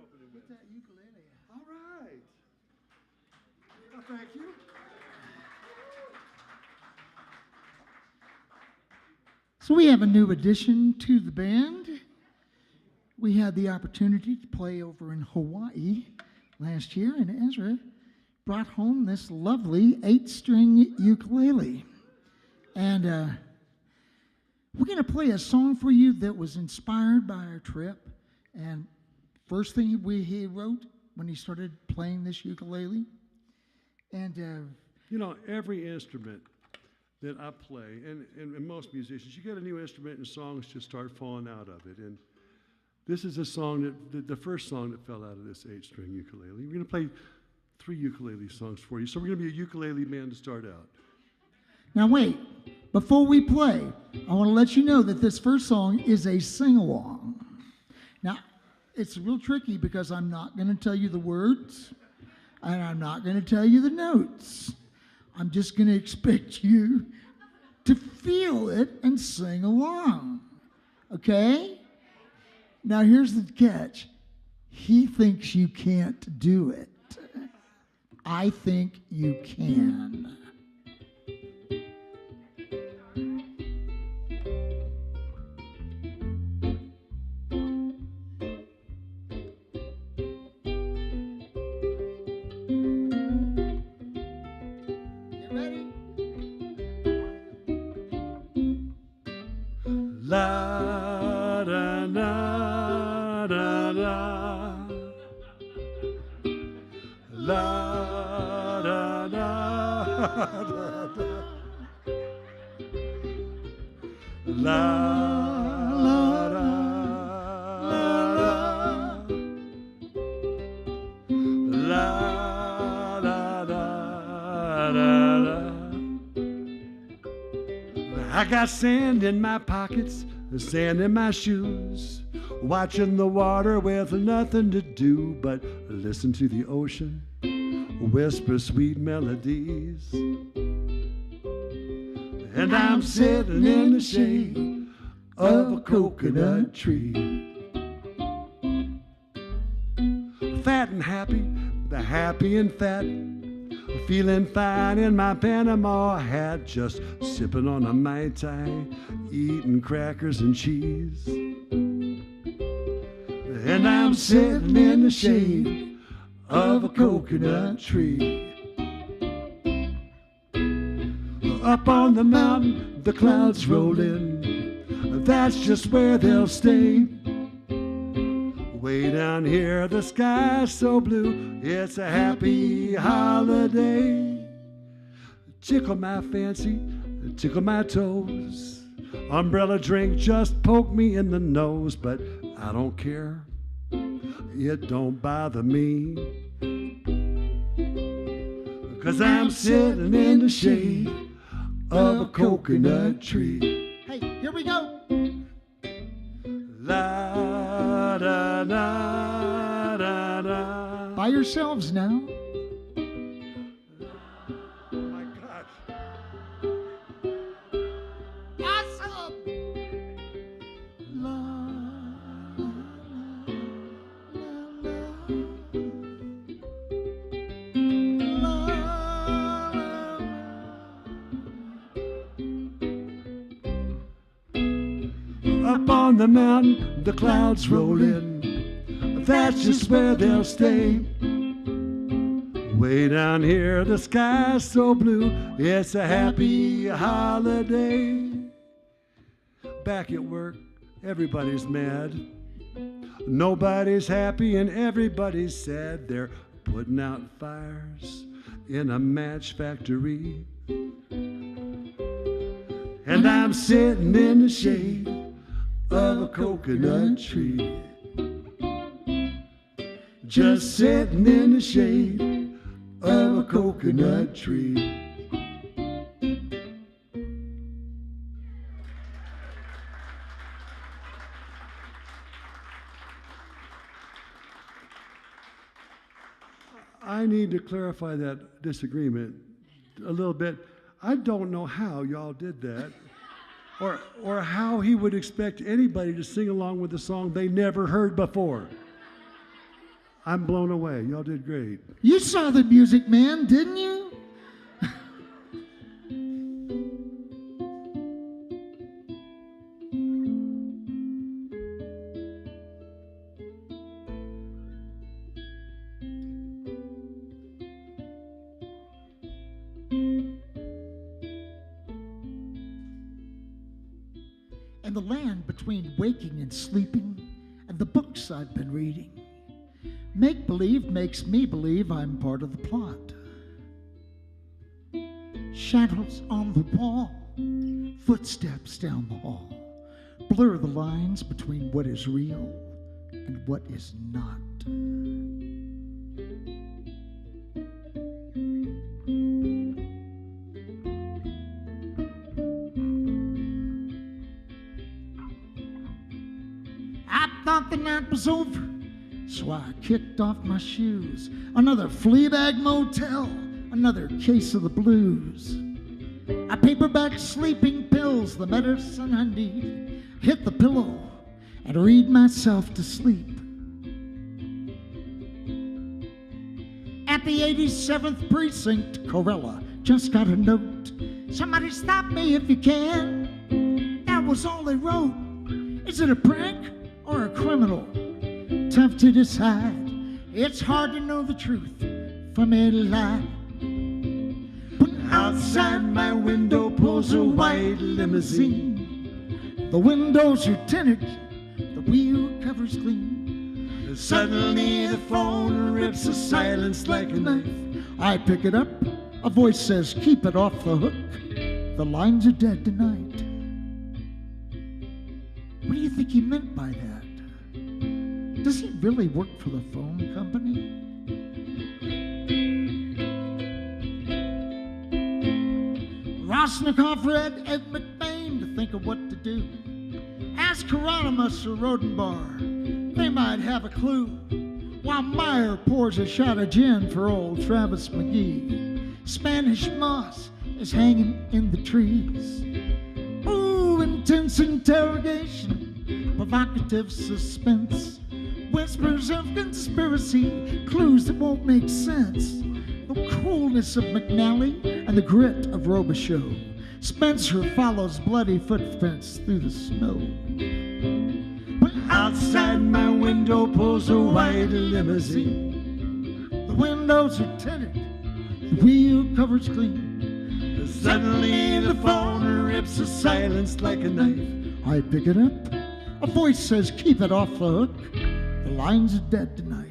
opening with? Get that ukulele out. All right. Well, thank you. So we have a new addition to the band. We had the opportunity to play over in Hawaii last year, and Ezra brought home this lovely 8-string ukulele. And we're going to play a song for you that was inspired by our trip. And first thing he wrote when he started playing this ukulele. And You know, every instrument that I play, and most musicians, you get a new instrument and songs just start falling out of it. And this is a song the first song that fell out of this 8-string ukulele. We're going to play 3 ukulele songs for you. So we're going to be a ukulele band to start out. now wait, before we play, I want to let you know that this first song is a sing-along. Now, it's real tricky because I'm not going to tell you the words, and I'm not going to tell you the notes. I'm just going to expect you to feel it and sing along. Okay? Now, here's the catch. He thinks you can't do it. I think you can. La da na da da. La da da da da. La la da da. La da da da da. I got sand in my pockets, sand in my shoes, watching the water with nothing to do but listen to the ocean whisper sweet melodies. And I'm sitting in the shade of a coconut tree, fat and happy, the happy and fat, feeling fine in my Panama hat, just sipping on a Mai Tai, eating crackers and cheese. And I'm sitting in the shade of a coconut tree. Up on the mountain, the clouds roll in. That's just where they'll stay. Way down here, the sky's so blue, it's a happy holiday. Tickle my fancy, tickle my toes. Umbrella drink just poke me in the nose, but I don't care, it don't bother me. 'Cause I'm sitting in the shade of a coconut tree. Hey, here we go. La da da da da. By yourselves now. Oh my gosh. Awesome. La, Up on the mountain, the clouds roll in. That's just where they'll stay. Way down here, the sky's so blue, it's a happy holiday. Back at work, everybody's mad. Nobody's happy and everybody's sad. They're putting out fires in a match factory. And I'm sitting in the shade of a coconut tree, just sitting in the shade of a coconut tree. I need to clarify that disagreement a little bit. I don't know how y'all did that, or how he would expect anybody to sing along with a song they never heard before. I'm blown away. Y'all did great. You saw the Music Man, didn't you? And the land between waking and sleeping, and the books I've been reading. Make-believe makes me believe I'm part of the plot. Shadows on the wall, footsteps down the hall, blur the lines between what is real and what is not. I thought the night was over, so I kicked off my shoes. Another Fleabag motel, another case of the blues. I paperback sleeping pills, the medicine I need. Hit the pillow and read myself to sleep. At the 87th precinct, Corella just got a note. Somebody stop me if you can. That was all they wrote. Is it a prank or a criminal? Tough to decide. It's hard to know the truth from a lie. But outside my window pulls a white limousine. The windows are tinted, the wheel cover's clean. Suddenly the phone rips the silence like a knife. I pick it up, a voice says, keep it off the hook. The lines are dead tonight. What do you think he meant by that? Does he really work for the phone company? Rosnikoff read Ed McBain to think of what to do. Ask Hieronymus or Rodenbar, they might have a clue. While Meyer pours a shot of gin for old Travis McGee. Spanish moss is hanging in the trees. Ooh, intense interrogation, provocative suspense. Whispers of conspiracy, clues that won't make sense. The coolness of McNally and the grit of Robichaux. Spencer follows bloody footprints through the snow. But outside my window pulls a white limousine. The windows are tinted, the wheel cover's clean. Suddenly the phone rips the silence like a knife. I pick it up, a voice says keep it off the hook. The lines are dead tonight.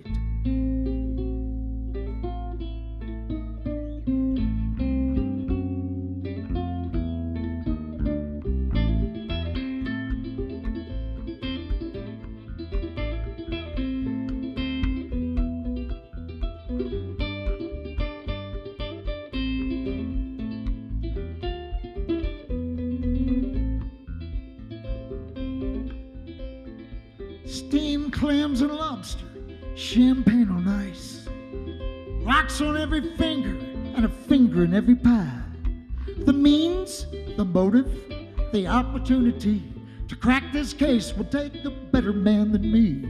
Steamed clams and lobster, champagne on ice, rocks on every finger and a finger in every pie. The means, the motive, the opportunity to crack this case will take a better man than me.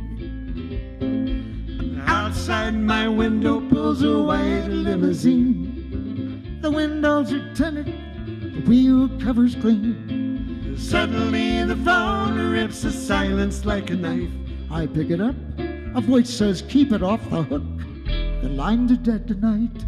Outside my window pulls a white limousine. The windows are tinted, the wheel cover's clean. Suddenly the phone rips the silence like a knife. I pick it up, a voice says keep it off the hook. The lines are dead tonight.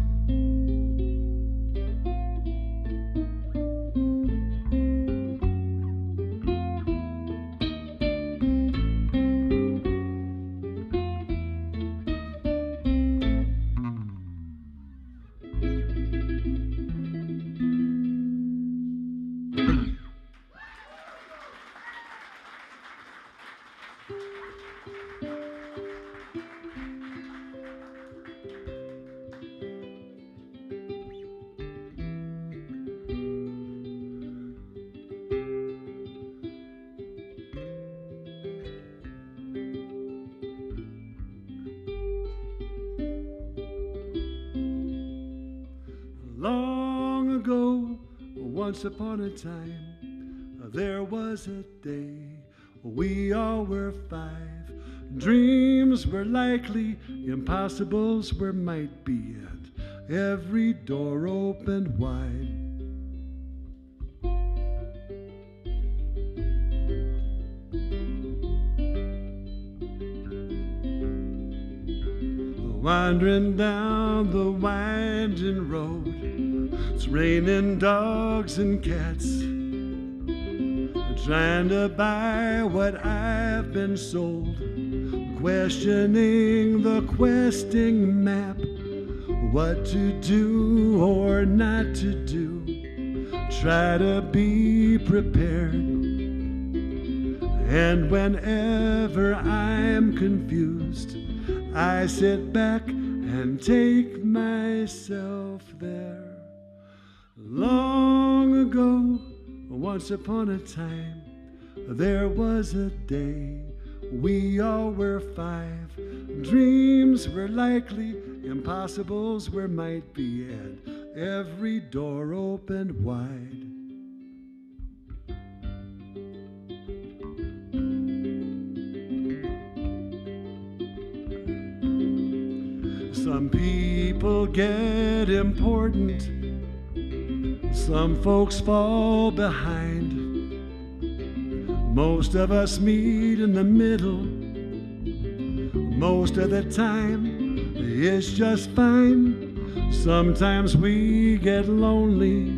Long ago, once upon a time, there was a day we all were 5. Dreams were likely, impossibles were might be, and every door opened wide. Wandering down the winding road, it's raining dogs and cats, trying to buy what I've been sold, questioning the questing map, what to do or not to do, try to be prepared. And whenever I'm confused, I sit back and take myself there. Long ago, once upon a time, there was a day we all were 5. Dreams were likely, impossibles were might be, and every door opened wide. Some people get important, some folks fall behind. Most of us meet in the middle. Most of the time, it's just fine. Sometimes we get lonely.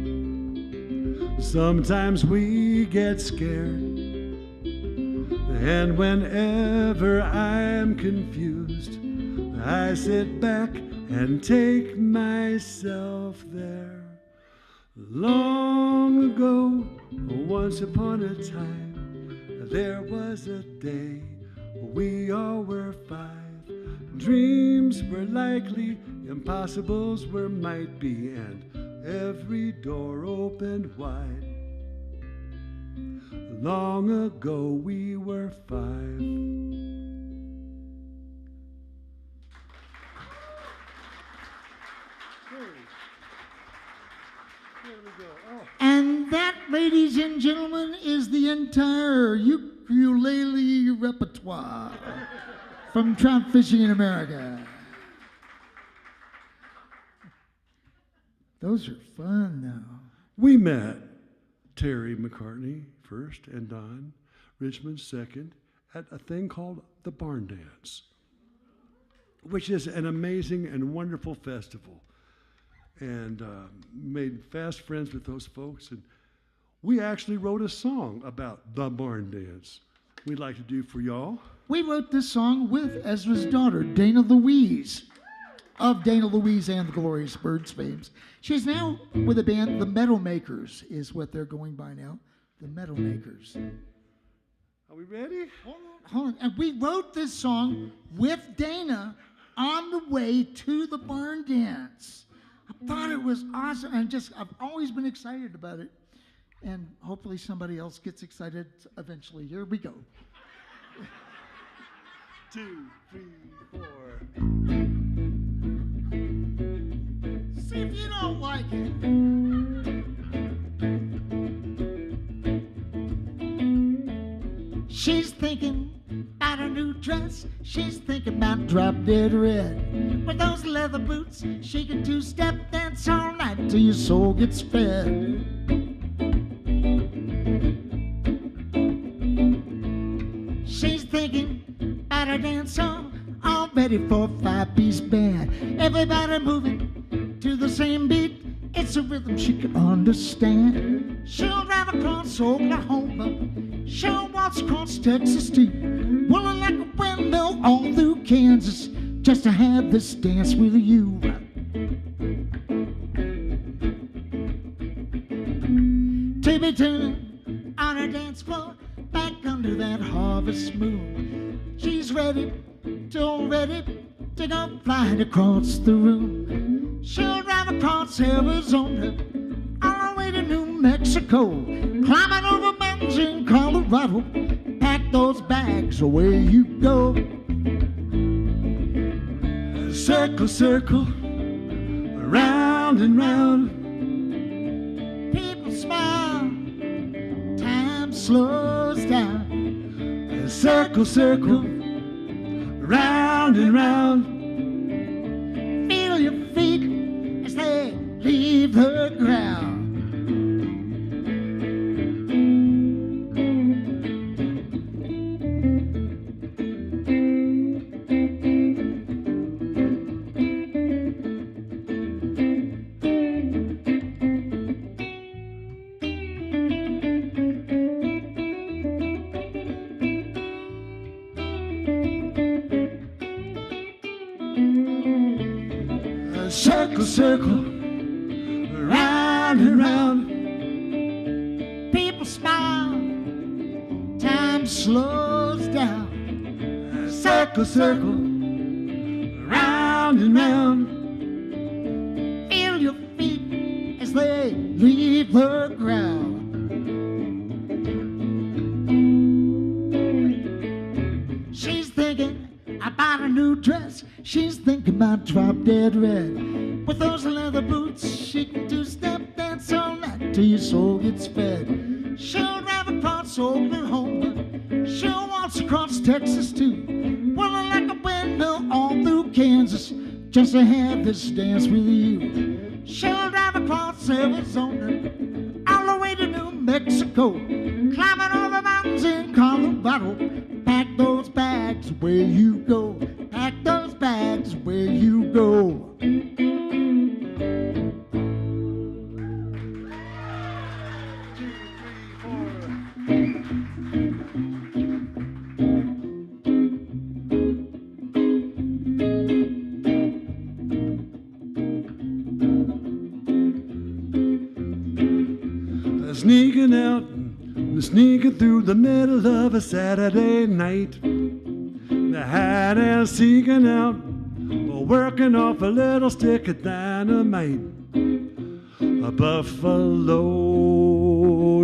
Sometimes we get scared. And whenever I'm confused, I sit back and take myself there. Long ago, once upon a time, there was a day we all were 5. Dreams were likely, impossibles were might be, and every door opened wide. Long ago we were 5. And that, ladies and gentlemen, is the entire ukulele repertoire from Trout Fishing in America. Those are fun, though. We met Terry McCartney first and Don Richmond second at a thing called the Barn Dance, which is an amazing and wonderful festival. And made fast friends with those folks. And we actually wrote a song about the barn dance we'd like to do for y'all. We wrote this song with Ezra's daughter, Dana Louise, of Dana Louise and the Glorious Birds fame. She's now with a band, the Meadow Makers is what they're going by now, the Meadow Makers. Are we ready? Hold on. And we wrote this song with Dana on the way to the barn dance. I thought it was awesome, and I've always been excited about it, and hopefully somebody else gets excited eventually. Here we go. 2, 3, 4. See if you don't like it. She's thinking about a new dress. She's thinking about drop dead red. With those leather boots, she can two-step dance all night till your soul gets fed. She's thinking about a dance song, all ready for a 5-piece band. Everybody moving to the same beat. It's a rhythm she can understand. She'll drive across Oklahoma. She'll waltz across Texas too. Whirling like a windmill all through Kansas, just to have this dance with you. To be turning on a dance floor, back under that harvest moon. She's ready to go flying across the room. She'll drive across Arizona, all the way to New Mexico, climbing over mountains in Colorado. Pack those bags, away you go. Circle, circle, round and round. People smile, time slows down. Circle, circle, round and round. Feel your feet as they leave the ground. Circle, circle, round and round. People smile, time slows down. Circle, circle, round and round. Feel your feet as they leave the ground. She's thinking about a new dress. She's thinking about drop dead red. With those leather boots, she can two-step dance all night till your soul gets fed. She'll drive across Oklahoma. She'll waltz across Texas too. Whirling like a windmill all through Kansas just to have this dance with you. She'll drive across Arizona all the way to New Mexico. Climbing over mountains in Colorado. Pack those bags where you go. Pack those bags where you go. Sneaking out, sneaking through the middle of a Saturday night. Hide and seeking out, working off a little stick of dynamite. A buffalo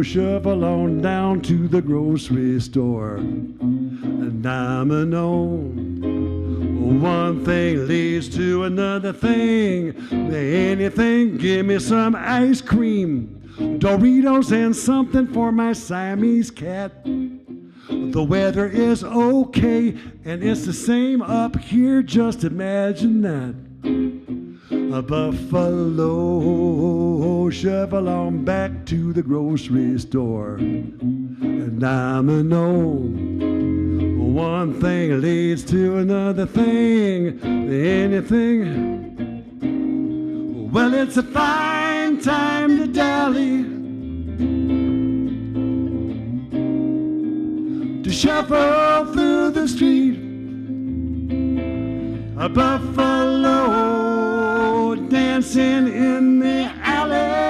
shuffle on down to the grocery store. And I'm known. One thing leads to another thing. Anything, give me some ice cream. Doritos and something for my Siamese cat. The weather is okay, and it's the same up here, just imagine that. A buffalo shuffle on back to the grocery store. And I'm known. One thing leads to another thing. Anything. Well, it's a fine time to dally, to shuffle through the street. A buffalo dancing in the alley.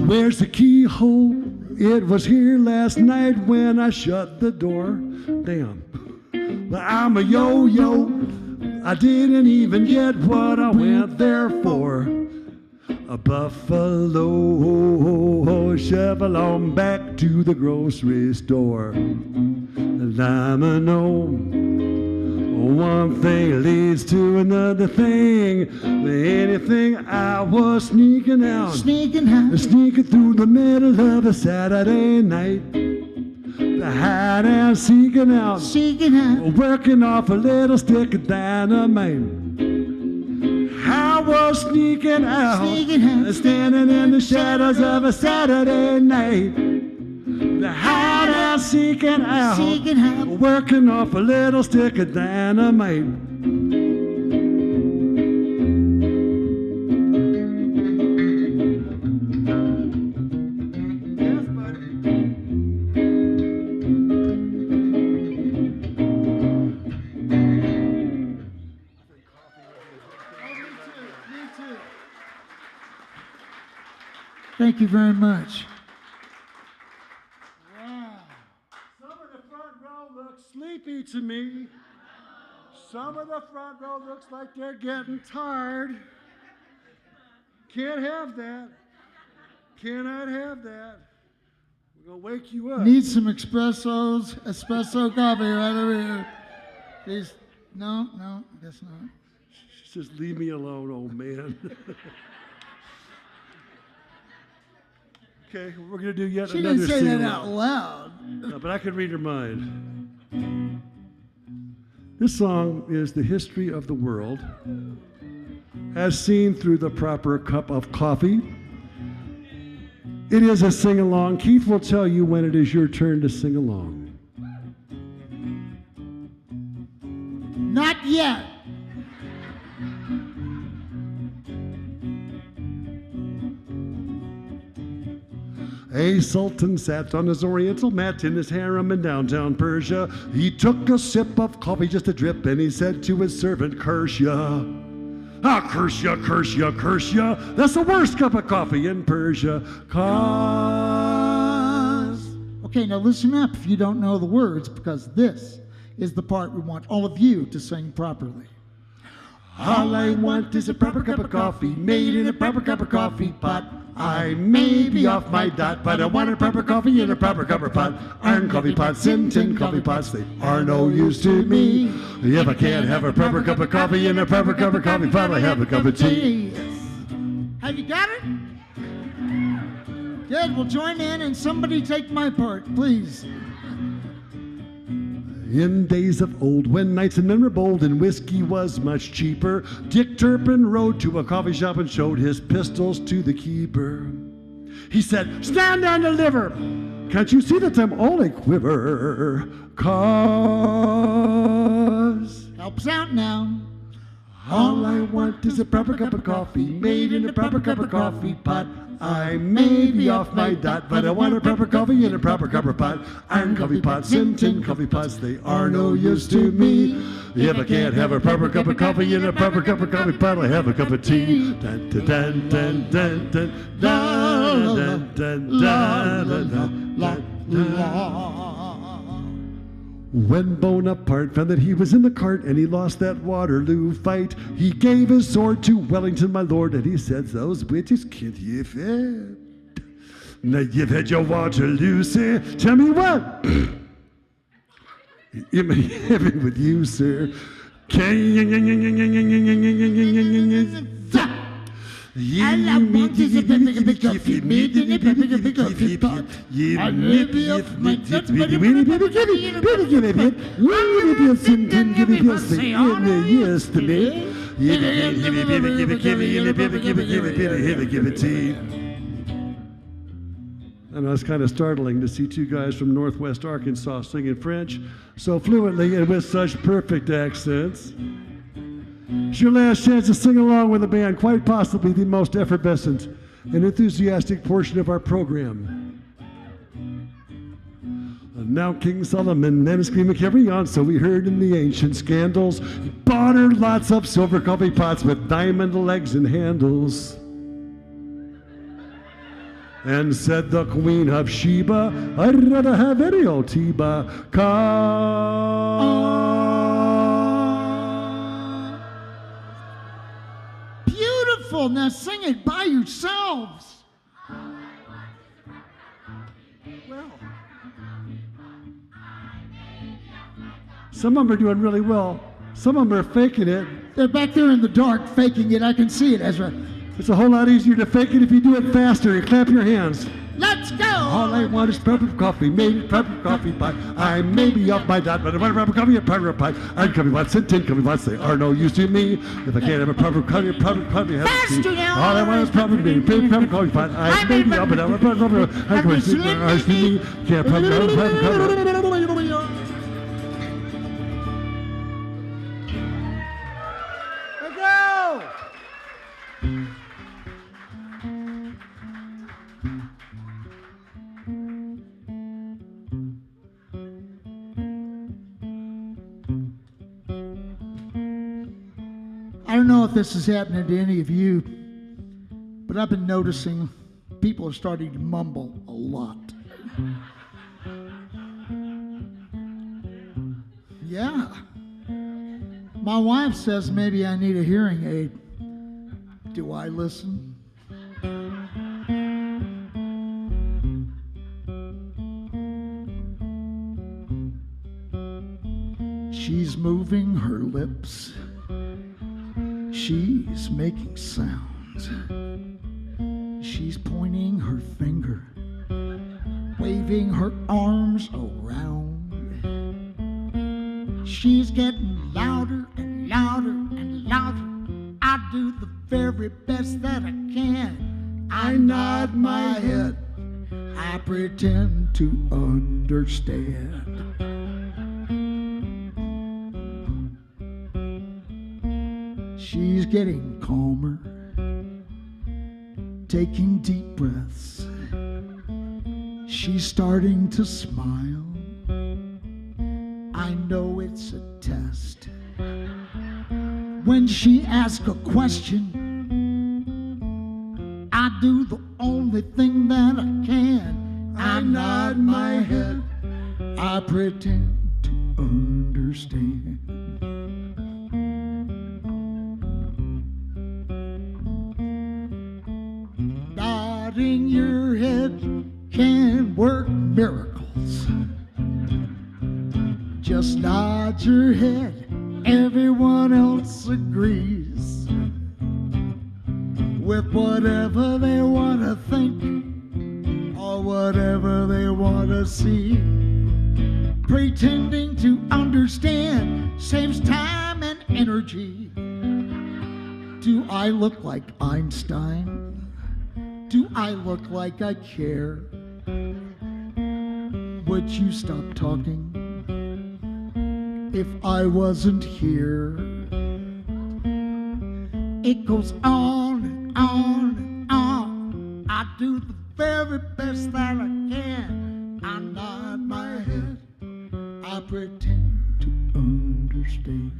Where's the keyhole? It was here last night when I shut the door. Damn. But I'm a yo-yo. I didn't even get what I went there for. A buffalo shovel on back to the grocery store. And I'm a gnome. One thing leads to another thing. Anything, I was sneaking out. Sneaking out. Sneaking through the middle of a Saturday night. Hide and seeking out. Seeking out. Working off a little stick of dynamite. I was sneaking out. Sneaking out. Standing in the shadows of a Saturday night. Hide and seeking out. Seeking out. Working off a little stick of dynamite. Thank you very much. Wow. Some of the front row looks sleepy to me. Some of the front row looks like they're getting tired. Can't have that. Cannot have that. We're going to wake you up. Need some espresso coffee right over here. Please. No, guess not. Just leave me alone, old man. Okay, we're going to do yet She another didn't say that sing-along. out loud. No, but I can read her mind. This song is the history of the world as seen through the proper cup of coffee. It is a sing-along. Keith will tell you when it is your turn to sing along. Not yet. A sultan sat on his oriental mat in his harem in downtown Persia. He took a sip of coffee, just a drip, and he said to his servant, "Curse ya. Ah, curse ya, curse ya, curse ya. That's the worst cup of coffee in Persia. Cause..." Okay, now listen up if you don't know the words, because this is the part we want all of you to sing properly. All I want is a proper cup of coffee, made in a proper cup of coffee pot. I may be off my dot, but I want a proper coffee in a proper cup of pot. Iron coffee pots and tin coffee pots, they are no use to me. If I can't have a proper cup of coffee in a proper cup of coffee pot, I have a cup of tea. Have you got it? Good, we'll join in and somebody take my part, please. In days of old, when knights and men were bold and whiskey was much cheaper, Dick Turpin rode to a coffee shop and showed his pistols to the keeper. He said, "Stand and deliver! Can't you see that I'm all a quiver? Cause Helps out now. all I want is a proper cup of coffee, made in a proper cup of coffee pot. I may be off my dot, but I want a proper coffee in a proper cup of pot. Iron coffee pots and tin coffee pots, they are no use to me. If I can't have a proper cup of coffee in a proper cup of coffee pot, I have a cup of tea." Dun, dun, dun, dun, dun, dun, dun, dun, dun, dun, dun, dun. When Bonaparte found that he was in the cart and he lost that Waterloo fight, he gave his sword to Wellington, my lord, and he said, "Those British can't you fit? Now you've had your Waterloo, sir. Tell me what? Am I having with you, sir? All I want is a proper cup of coffee, made in a proper cup of coffee pot. I may be off my dot, but I want a proper coffee in a proper cup of pot. I know it's kind of startling to see two guys from Northwest Arkansas singing French so fluently and with such perfect accents. It's your last chance to sing along with a band, quite possibly the most effervescent and enthusiastic portion of our program. And now King Solomon and his queen would carry on, so we heard in the ancient scandals. He bought her lots of silver coffee pots with diamond legs and handles. And said the Queen of Sheba, "I'd rather have any old Tiba, Beautiful. Now sing it by yourselves. Well, some of them are doing really well. Some of them are faking it. They're back there in the dark faking it. I can see it, Ezra. It's a whole lot easier to fake it if you do it faster. You clap your hands. Let's go. All I want is proper coffee, made in proper coffee pot. I may be off my dot, but I want a proper coffee, a proper pot. Iron coffee pots and tin coffee pots, they are no use to me. If I can't have a proper coffee, have a Faster tea. now. All I want is proper, made in proper coffee pot. I may be off my dot, but I want a proper coffee. Can't proper I don't know if this is happening to any of you, but I've been noticing people are starting to mumble a lot. Yeah. My wife says maybe I need a hearing aid. Do I listen? She's moving her lips. She's making sounds. She's pointing her finger, waving her arms around. She's getting louder and louder and louder. I do the very best that I can. I nod my head. I pretend to understand. She's getting calmer, taking deep breaths. She's starting to smile. I know it's a test. When she asks a question, I do the only thing that I can. I nod my head. I pretend to understand. Nodding your head can work miracles. Just nod your head, everyone else agrees with whatever they want to think or whatever they want to see. Pretending to understand saves time and energy. Do I look like Einstein? Do I look like I care? Would you stop talking if I wasn't here? It goes on and on and on. I do the very best that I can. I nod my head. I pretend to understand.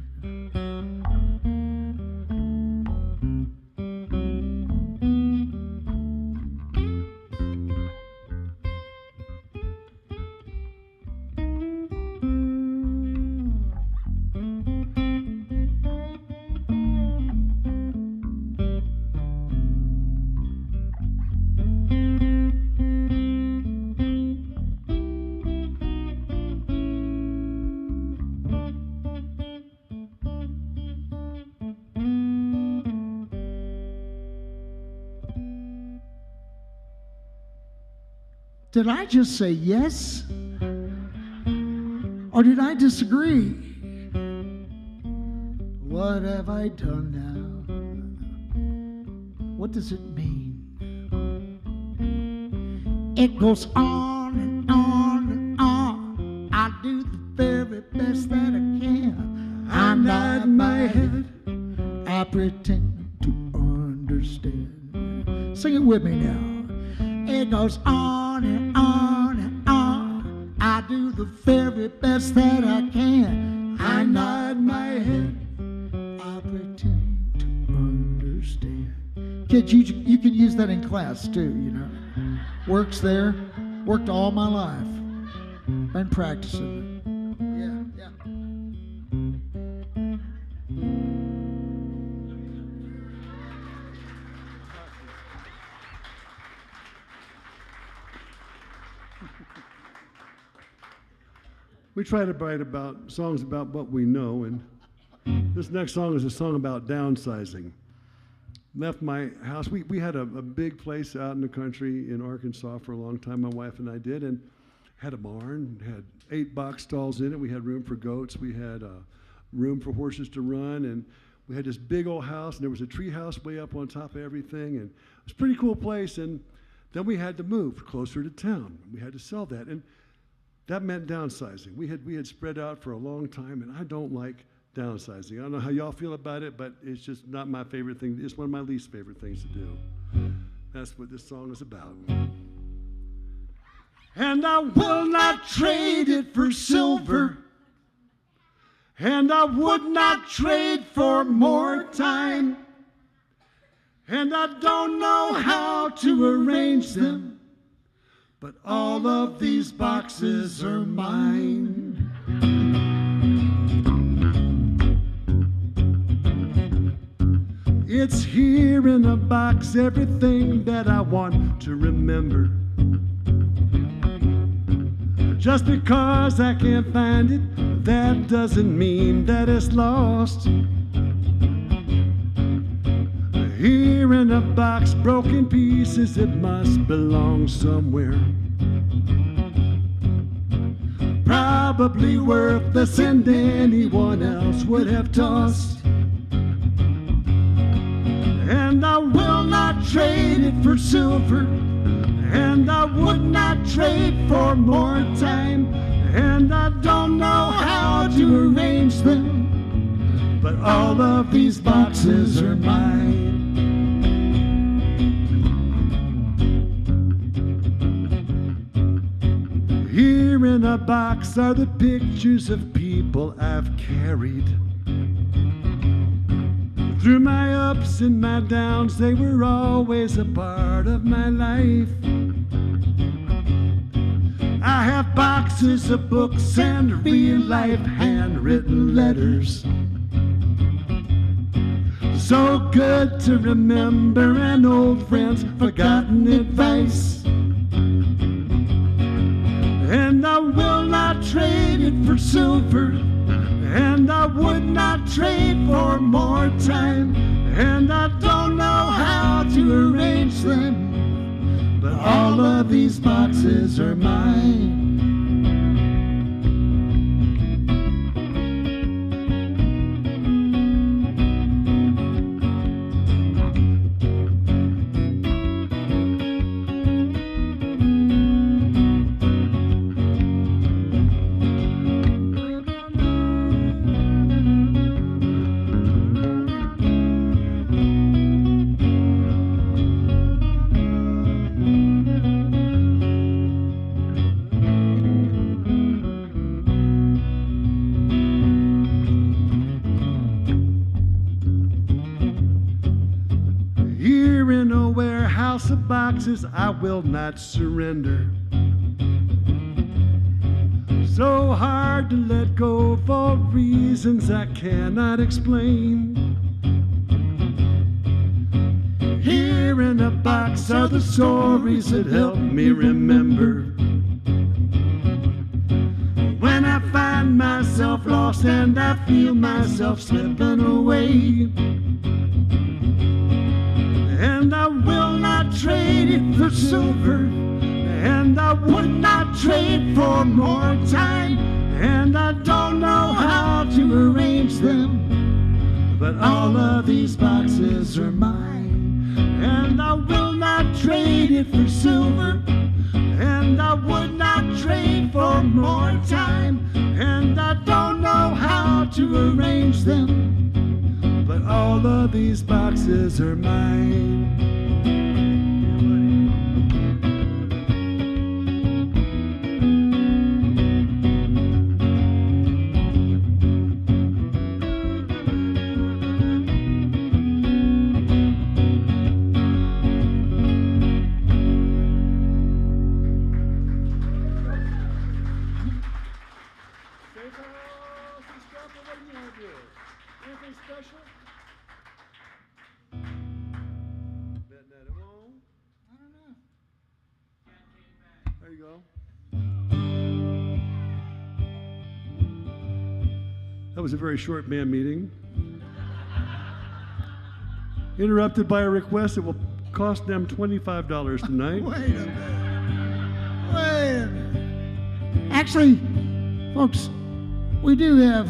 Did I just say yes? Or did I disagree? What have I done now? What does it mean? It goes on and on and on. I do the very best that I can. I nod my head. I pretend to understand. Sing it with me now. It goes on and on and on. I do the very best that I can. I nod my head. I pretend to understand. Kids, you can use that in class too, you know. Works there. Worked all my life. Been practicing. Yeah. We try to write about songs about what we know, and this next song is a song about downsizing. Left my house. We had a big place out in the country in Arkansas for a long time, my wife and I did, and had a barn, had 8 box stalls in it. We had room for goats. We had room for horses to run, and we had this big old house, and there was a tree house way up on top of everything, and it was a pretty cool place. And then we had to move closer to town. We had to sell that, and that meant downsizing. We had spread out for a long time, and I don't like downsizing. I don't know how y'all feel about it, but it's just not my favorite thing. It's one of my least favorite things to do. That's what this song is about. And I will not trade it for silver, and I would not trade for more time, and I don't know how to arrange them, but all of these boxes are mine. It's here in a box, everything that I want to remember. Just because I can't find it, that doesn't mean that it's lost. Here in a box, broken pieces, it must belong somewhere. Probably worthless and anyone else would have tossed. And I will not trade it for silver, and I would not trade for more time, and I don't know how to arrange them, but all of these boxes are mine. Here in a box are the pictures of people I've carried. Through my ups and my downs, they were always a part of my life. I have boxes of books and real-life handwritten letters. So good to remember, and old friends' forgotten advice. And I will not trade it for silver, and I would not trade for more time, and I don't know how to arrange them, but all of these boxes are mine. Of boxes I will not surrender. So hard to let go for reasons I cannot explain. Here in a box are the stories that help me remember when I find myself lost and I feel myself slipping away. And I will not trade it for silver, and I would not trade for more time, and I don't know how to arrange them, but all of these boxes are mine. And I will not trade it for silver, and I would not trade for more time, and I don't know how to arrange them, but all of these boxes are mine. That was a very short band meeting. Interrupted by a request that will cost them $25 tonight. Wait a minute. Wait a minute. Actually, folks, we do have,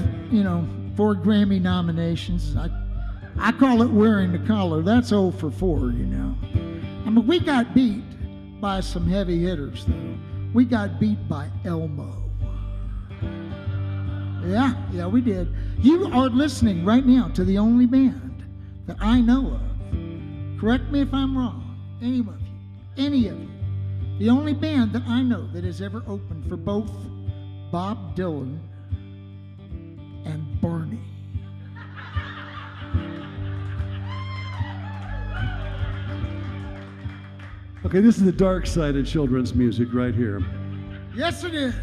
4 Grammy nominations. I call it wearing the collar. That's 0 for 4, I mean, we got beat by some heavy hitters, though. We got beat by Elmo. Yeah, we did. You are listening right now to the only band that I know of. Correct me if I'm wrong. Any of you. The only band that I know that has ever opened for both Bob Dylan and Barney. Okay, this is the dark side of children's music right here. Yes, it is.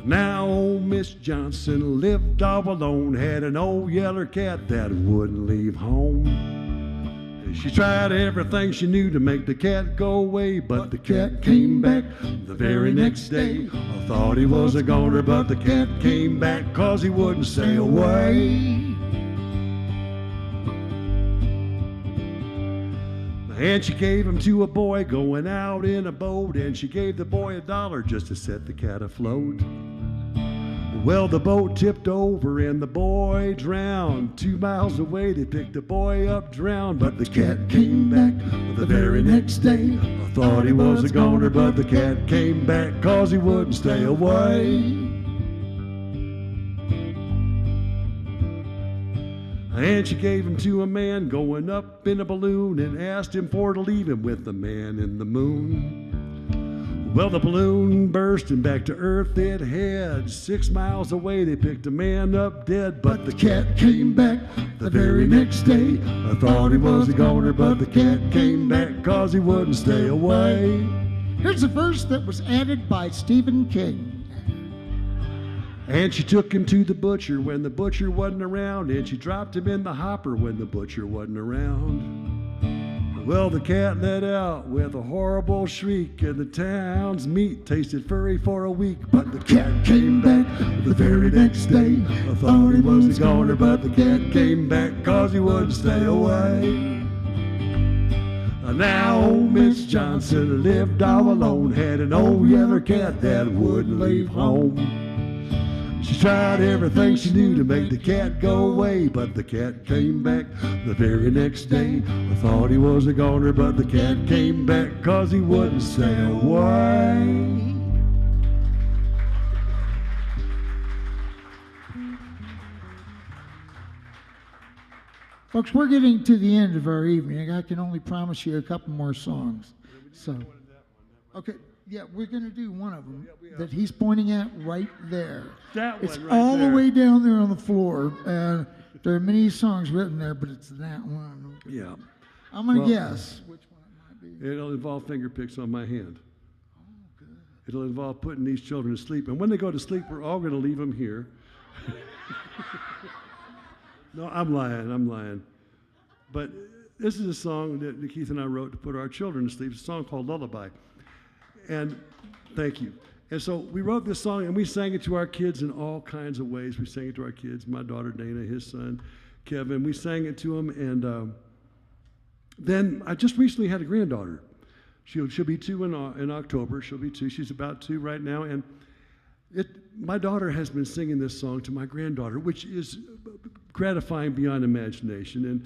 Now old Miss Johnson lived all alone, had an old yeller cat that wouldn't leave home. She tried everything she knew to make the cat go away, but the cat came back the very next day. I thought he was a goner, but the cat came back 'cause he wouldn't stay away. And she gave him to a boy going out in a boat, and she gave the boy $1 just to set the cat afloat. Well, the boat tipped over and the boy drowned. 2 miles away, they picked the boy up drowned, but the cat came back the very next day. I thought he was a goner, but the cat came back 'cause he wouldn't stay away. And she gave him to a man going up in a balloon and asked him for to leave him with the man in the moon. Well, the balloon burst and back to earth it had. 6 miles away they picked a man up dead, but the cat came back the very next day. I thought he was a goner, but the cat came back 'cause he wouldn't stay away. Here's a verse that was added by Stephen King. And she took him to the butcher when the butcher wasn't around, and she dropped him in the hopper when the butcher wasn't around. Well, the cat let out with a horrible shriek, and the town's meat tasted furry for a week. But the cat came back the very next day. I thought he was a goner, but the cat came back 'cause he wouldn't stay away. Now old Miss Johnson lived all alone, had an old yeller cat that wouldn't leave home. She tried everything she knew to make the cat go away, but the cat came back the very next day. I thought he was a goner, but the cat came back 'cause he wouldn't stay away. Folks, we're getting to the end of our evening. I can only promise you a couple more songs. So, okay. Yeah, we're going to do one of them that he's pointing at right there. That one it's right all there. the way down there on the floor. There are many songs written there, but it's that one. Yeah. I'm going to guess which one it might be. It'll involve finger picks on my hand. Oh, good. It'll involve putting these children to sleep. And when they go to sleep, we're all going to leave them here. No, I'm lying. But this is a song that Keith and I wrote to put our children to sleep. It's a song called Lullaby. And thank you. And so we wrote this song and we sang it to our kids in all kinds of ways. We sang it to our kids, my daughter Dana, his son Kevin. We sang it to them. And then I just recently had a granddaughter. She'll be 2 in October. She'll be 2. She's about 2 right now. And my daughter has been singing this song to my granddaughter, which is gratifying beyond imagination. And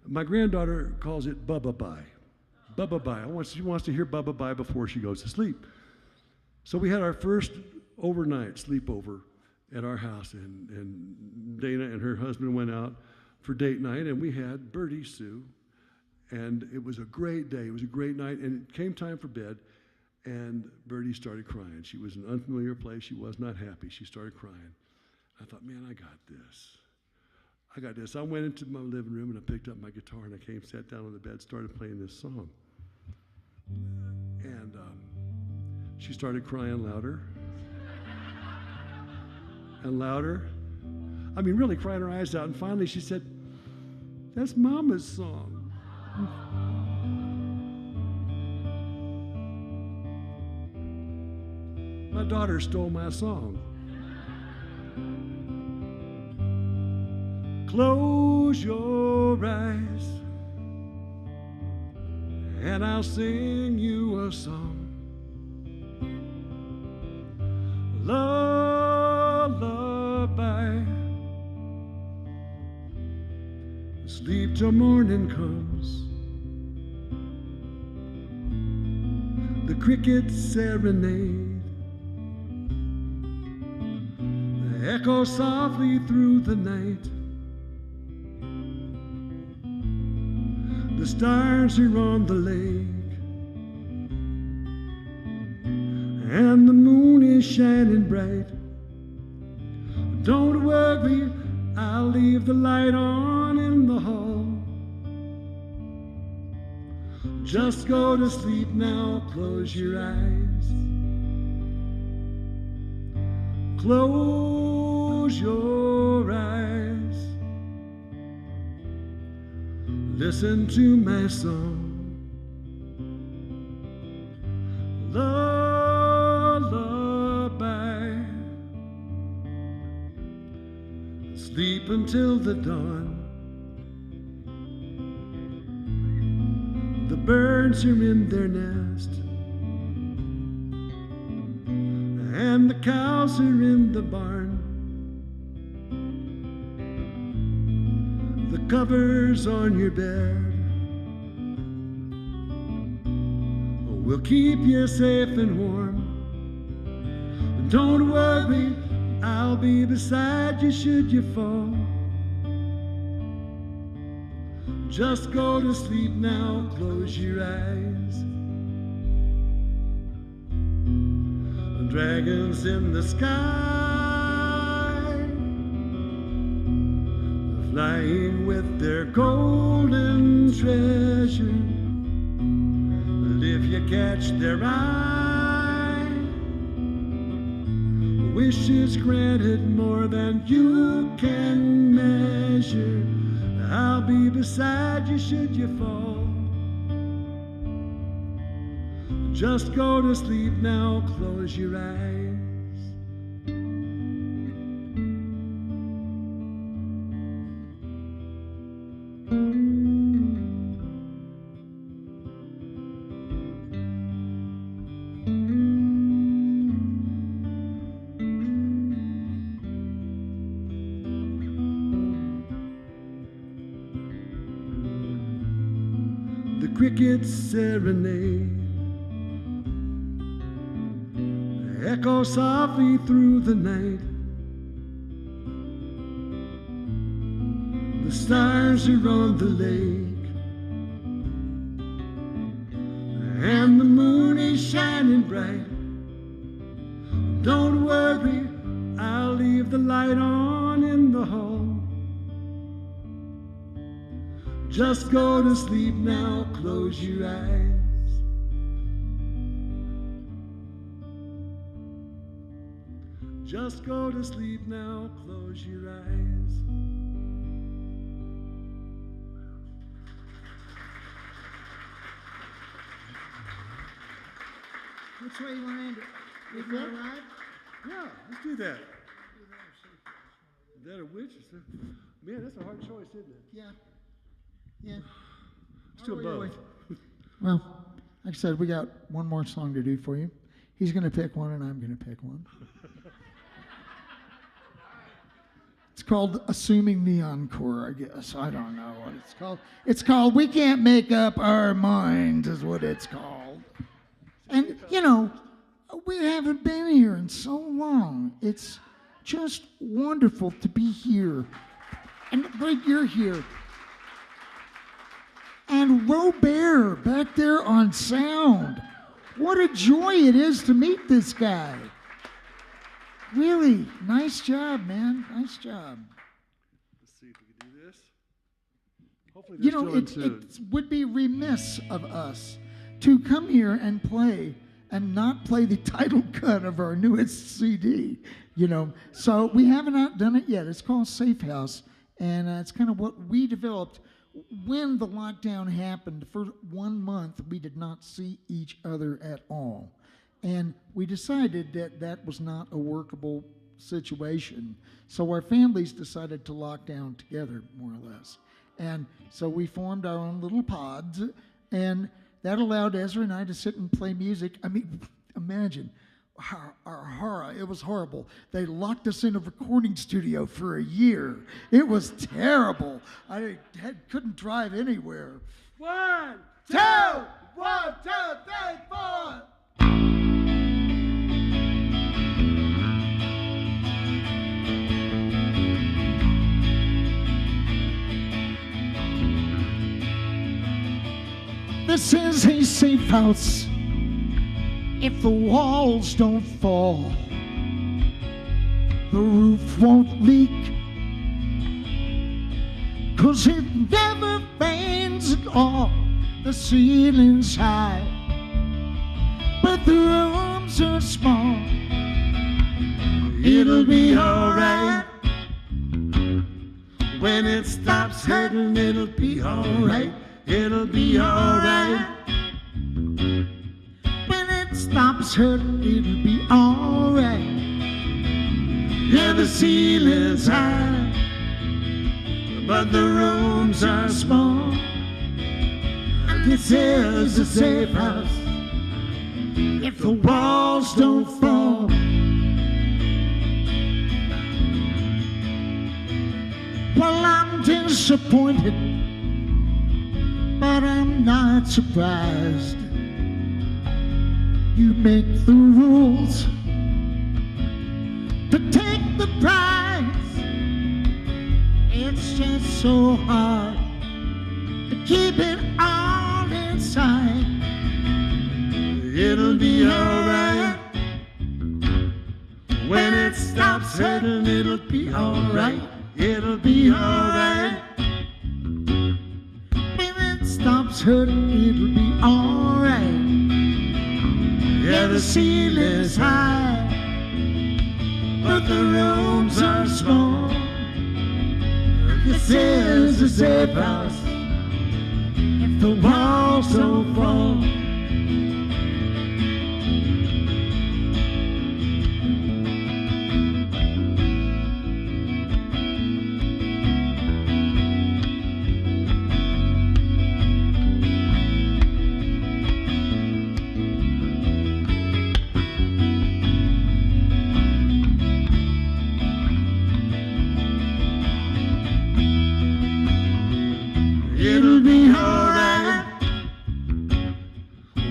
my granddaughter calls it Bubba-bye. Bubba-bye. She wants to hear Bubba-bye before she goes to sleep. So we had our first overnight sleepover at our house, and Dana and her husband went out for date night, and we had Birdie Sue, and it was a great day. It was a great night, and it came time for bed, and Birdie started crying. She was in an unfamiliar place. She was not happy. She started crying. I thought, man, I got this. I went into my living room, and I picked up my guitar, and I came, sat down on the bed, started playing this song. And she started crying louder and louder. I mean, really crying her eyes out. And finally she said, "That's Mama's song." My daughter stole my song. Close your eyes and I'll sing you a song. Lullaby. Sleep till morning comes. The crickets serenade. They echo softly through the night. The stars are on the lake, and the moon is shining bright. Don't worry, I'll leave the light on in the hall. Just go to sleep now, close your eyes. Close your eyes. Listen to my song. Lullaby. Sleep until the dawn. The birds are in their nest, and the cows are in the barn. The covers on your bed will keep you safe and warm. Don't worry, I'll be beside you should you fall. Just go to sleep now, close your eyes. Dragons in the sky, flying with their golden treasure. And if you catch their eye, wishes granted more than you can measure. I'll be beside you should you fall. Just go to sleep now, close your eyes. The crickets serenade, echo softly through the night. The stars are on the lake, and the moon is shining bright. Don't worry, I'll leave the light on in the hall. Just go to sleep now, close your eyes. Just go to sleep now, close your eyes. Which way you want to end it? You Is that- want to ride? Yeah, let's do that. Is that a witch? Man, that's a hard choice, isn't it? Yeah. Yeah. Let's do How are you both. Well, like I said, we got one more song to do for you. He's going to pick one, and I'm going to pick one. It's called Assuming the Encore, I guess. I don't know what it's called. It's called We Can't Make Up Our Minds, is what it's called. And, you know, we haven't been here in so long. It's just wonderful to be here. And Greg, you're here. And Robert back there on sound. What a joy it is to meet this guy. Really, nice job, man. Nice job. Let's see if we can do this. Hopefully they're You know, still in tune. it would be remiss of us to come here and play and not play the title cut of our newest CD, you know. So we haven't outdone it yet. It's called Safe House, and it's kind of what we developed when the lockdown happened. For 1 month, we did not see each other at all. And we decided that that was not a workable situation. So our families decided to lock down together, more or less. And so we formed our own little pods, and that allowed Ezra and I to sit and play music. I mean, imagine our horror. It was horrible. They locked us in a recording studio for a year. It was terrible. I couldn't drive anywhere. 1, 2, 1, 2, 3, 4. This is a safe house if the walls don't fall, the roof won't leak, 'cause it never rains at all. The ceiling's high, but the rooms are small. It'll be alright. When it stops hurting, it'll be alright. It'll be alright. When it stops hurting, it'll be alright. Yeah, the ceiling's high, but the rooms are small. This is a safe house if the walls don't fall. Well, I'm disappointed, but I'm not surprised. You make the rules to take the prize. It's just so hard to keep it all inside. It'll be alright. When it stops hurting, it'll be alright. It'll be alright. When it stops hurting, it'll be alright. Yeah, the ceiling's high, but the rooms are small. This is a safe house if the walls don't fall. It'll be alright.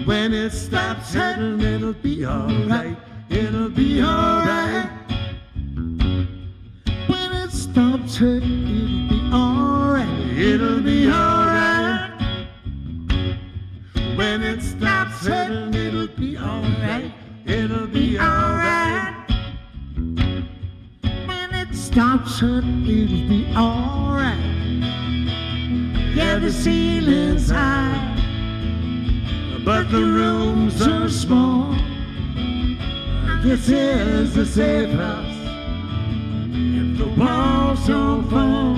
When it stops hurting, it'll be alright. It'll be alright. When it stops hurting, it'll be alright. It'll be alright. When it stops hurting, it'll be alright. It'll be alright. When it stops hurting, it'll be alright. Yeah, the ceiling's high, but the rooms are small. This is a safe house if the walls don't fall.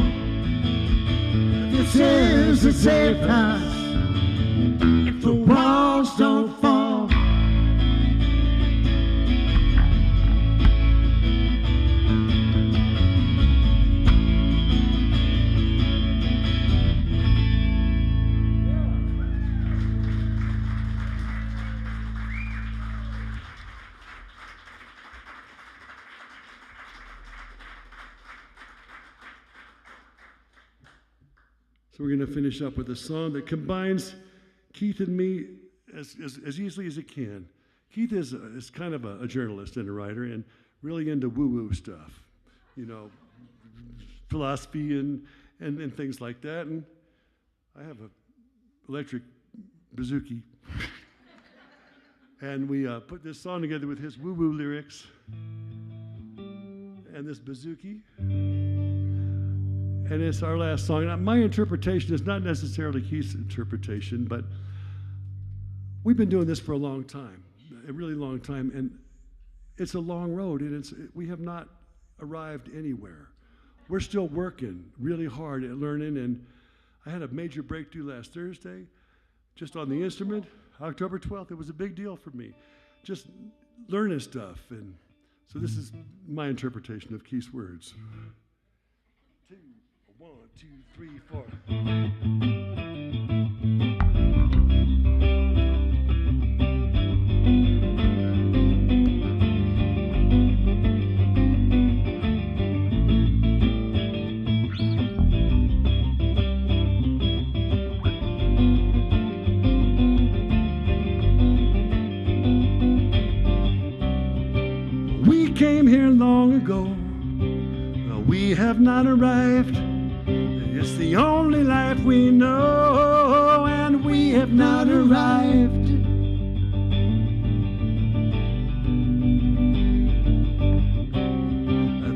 This is a safe house if the walls don't fall. So we're going to finish up with a song that combines Keith and me as easily as it can. Keith is kind of a journalist and a writer and really into woo-woo stuff, you know, philosophy and things like that. And I have an electric bouzouki. And we put this song together with his woo-woo lyrics and this bouzouki. And it's our last song. Now, my interpretation is not necessarily Keith's interpretation, but we've been doing this for a long time, a really long time, and it's a long road, and we have not arrived anywhere. We're still working really hard at learning, and I had a major breakthrough last Thursday, just on the instrument, October 12th. It was a big deal for me, just learning stuff, and so this is my interpretation of Keith's words. 1, 2, 3, 4. We came here long ago. We have not arrived. It's the only life we know, and we have not arrived.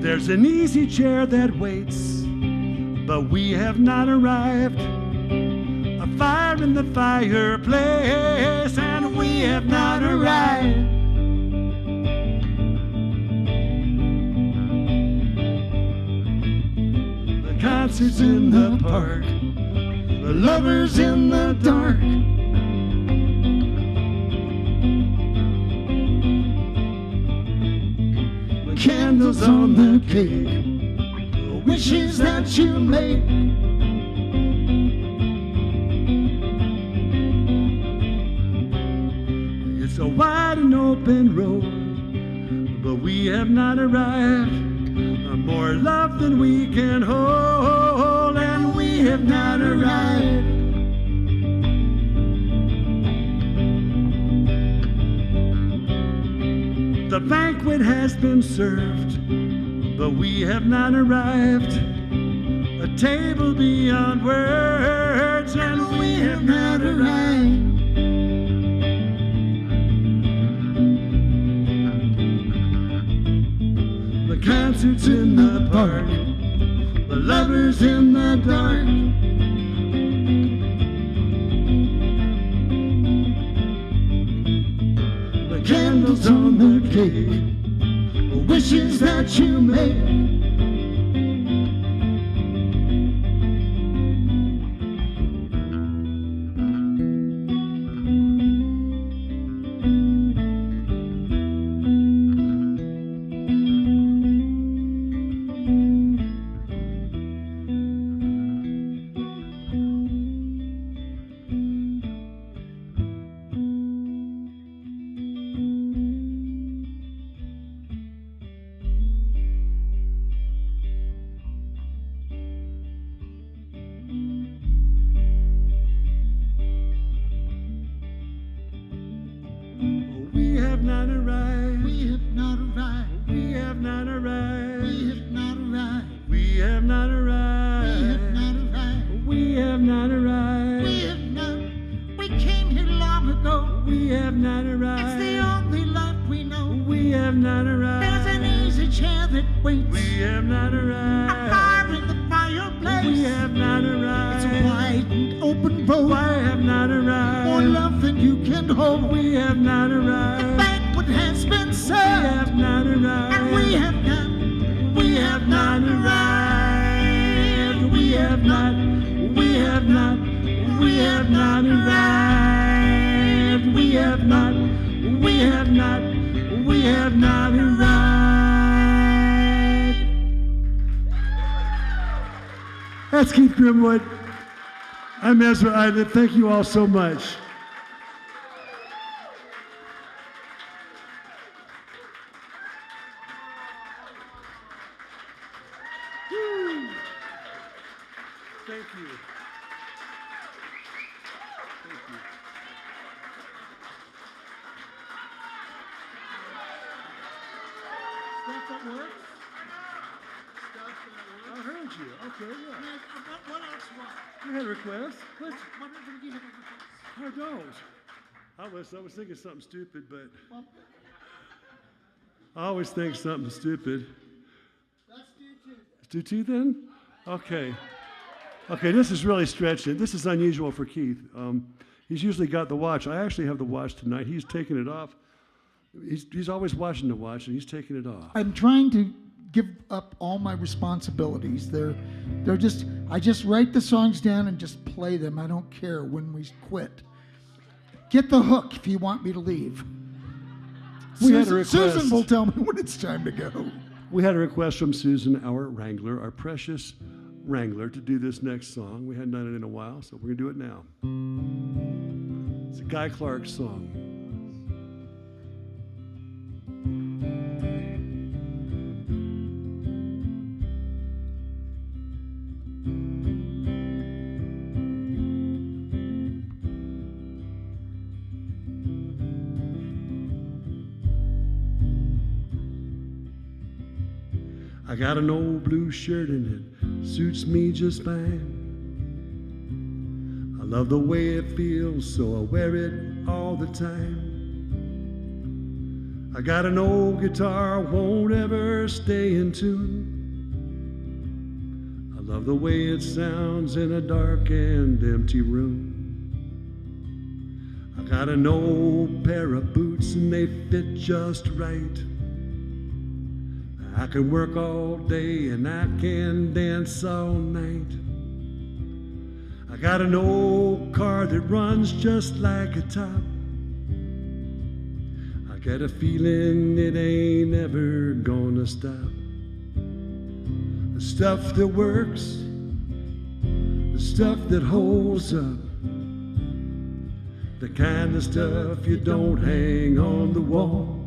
There's an easy chair that waits, but we have not arrived. A fire in the the fireplace, and we have not arrived. The concerts in the park, the lovers in the dark. The candles on the cake, the wishes that you make. It's a wide and open road, but we have not arrived. More love than we can hold, and we have not arrived. The banquet has been served, but we have not arrived. A table beyond words, and we have not arrived. The concerts in the park, the lovers in the dark. The candles on the cake, the wishes that you make. We have not arrived. We have not arrived. We have not arrived. We have not arrived. We have not arrived. We have not arrived. We have not. We came here long ago. We have not arrived. It's the only life we know. We have not arrived. There's an easy chair that waits. We have not arrived. A fire in the fireplace. We have not arrived. It's a wide and open road. I have not arrived. More love than you can hold. We have not arrived. The banquet has been served. We have not arrived. And we have not. We have not arrived. We have not. We have not. We have not arrived. We have not. We have not. We have not arrived. That's Keith Grimwood. I'm Ezra Idlet. Thank you all so much. Woo. Thank you. Thank you. Stuff that works? I heard you. Okay, yeah. What else? You had a request? What do you have a request? I don't. I was thinking something stupid, but Well, I always think something stupid. let's do two. Let's do two then? Okay. Okay, this is really stretching. This is unusual for Keith. He's usually got the watch. I actually have the watch tonight. He's taking it off. He's always watching the watch, and he's taking it off. I'm trying to give up all my responsibilities. They're just, I just write the songs down and just play them. I don't care when we quit. Get the hook if you want me to leave. Susan will tell me when it's time to go. We had a request from Susan, our Wrangler, our precious Wrangler, to do this next song. We hadn't done it in a while, so we're going to do it now. It's a Guy Clark song. I got an old blue shirt and it suits me just fine. I love the way it feels, so I wear it all the time. I got an old guitar, won't ever stay in tune. I love the way it sounds in a dark and empty room. I got an old pair of boots and they fit just right. I can work all day and I can dance all night. I got an old car that runs just like a top. I got a feeling it ain't ever gonna stop. The stuff that works, the stuff that holds up, the kind of stuff you don't hang on the wall.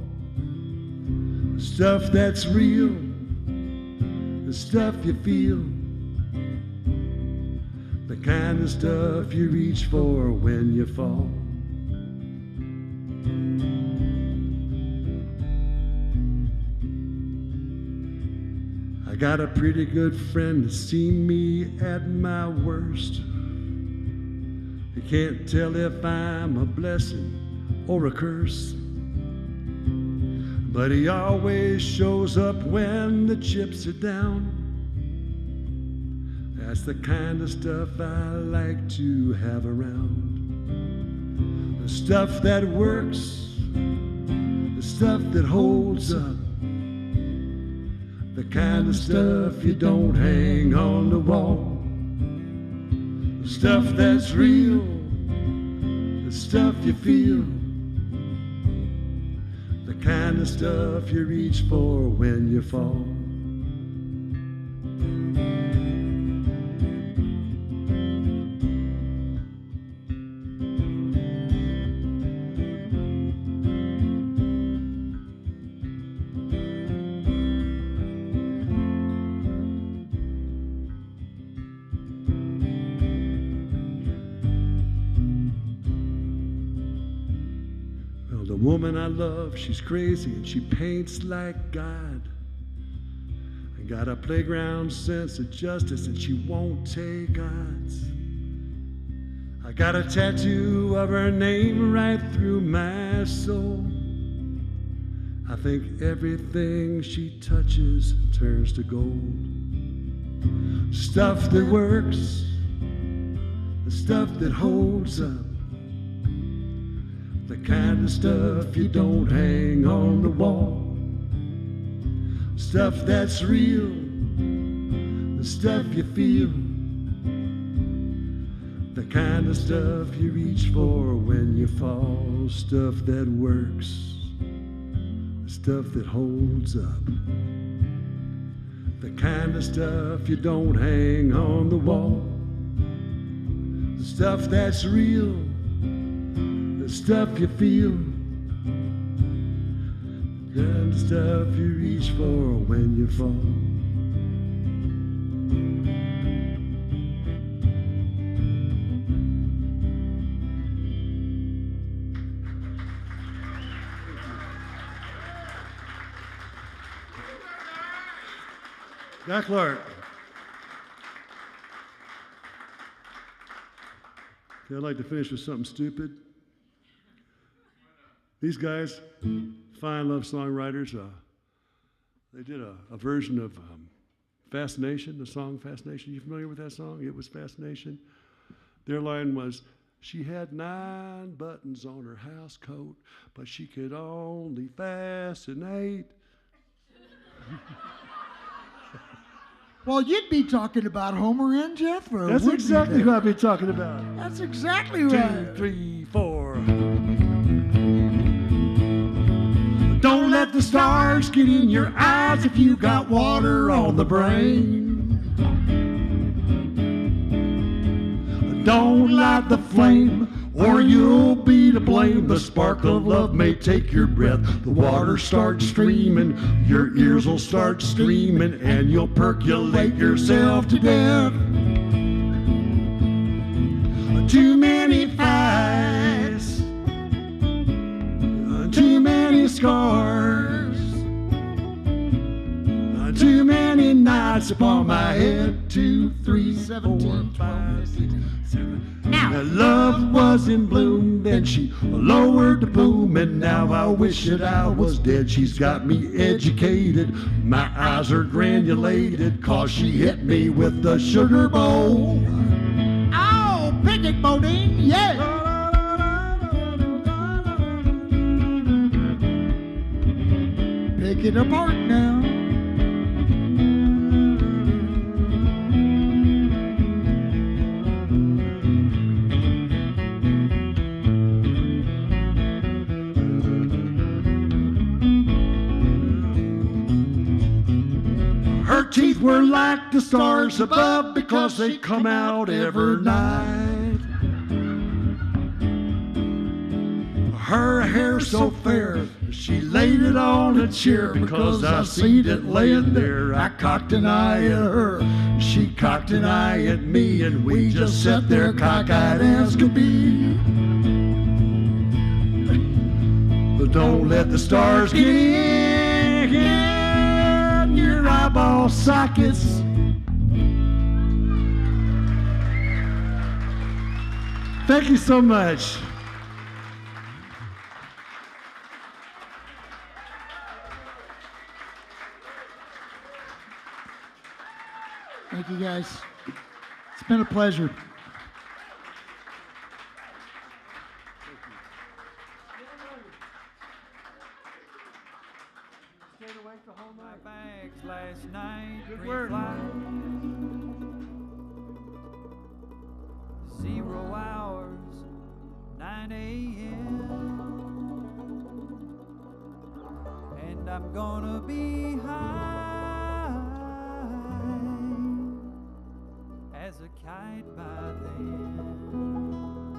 The stuff that's real, the stuff you feel, the kind of stuff you reach for when you fall. I got a pretty good friend that's seen me at my worst. You can't tell if I'm a blessing or a curse, but he always shows up when the chips are down. That's the kind of stuff I like to have around. The stuff that works, the stuff that holds up, the kind of stuff you don't hang on the wall. The stuff that's real, the stuff you feel, the kind of stuff you reach for when you fall. The woman I love, she's crazy and she paints like God. I got a playground sense of justice and she won't take odds. I got a tattoo of her name right through my soul. I think everything she touches turns to gold. Stuff that works, the stuff that holds up, the kind of stuff you don't hang on the wall. Stuff that's real, the stuff you feel, the kind of stuff you reach for when you fall. Stuff that works, the stuff that holds up, the kind of stuff you don't hang on the wall. The stuff that's real, the stuff you feel, the kind of stuff you reach for when you fall. Jack Clark. Okay, I'd like to finish with something stupid. These guys, fine love songwriters, they did a version of Fascination, the song Fascination. You familiar with that song? It was Fascination. Their line was, she had 9 buttons on her house coat, but she could only fascinate. Well, you'd be talking about Homer and Jethro. That's exactly who I'd be talking about. That's exactly right. 2, 3, 4. Don't let the stars get in your eyes if you got water on the brain. Don't light the flame or you'll be to blame. The spark of love may take your breath. The water starts streaming, your ears will start screaming, and you'll percolate yourself to death. Too many fights, too many scars, too many nights upon my head. 2, 3, 4, 5, 6, 7. Now love was in bloom, then she lowered the boom, and now I wish that I was dead. She's got me educated, my eyes are granulated, 'cause she hit me with the sugar bowl. Oh, picnic boating, yeah. it apart now. Her teeth were like the stars above because they come out every night. Her hair so fair, she laid it on a chair because I seen it laying there. I cocked an eye at her, she cocked an eye at me, and we just sat there cockeyed as could be. But don't let the stars get in your eyeball sockets. Thank you so much. Thank you, guys. It's been a pleasure. My bags last night. Good work. 0 hours, 9 a.m. And I'm gonna be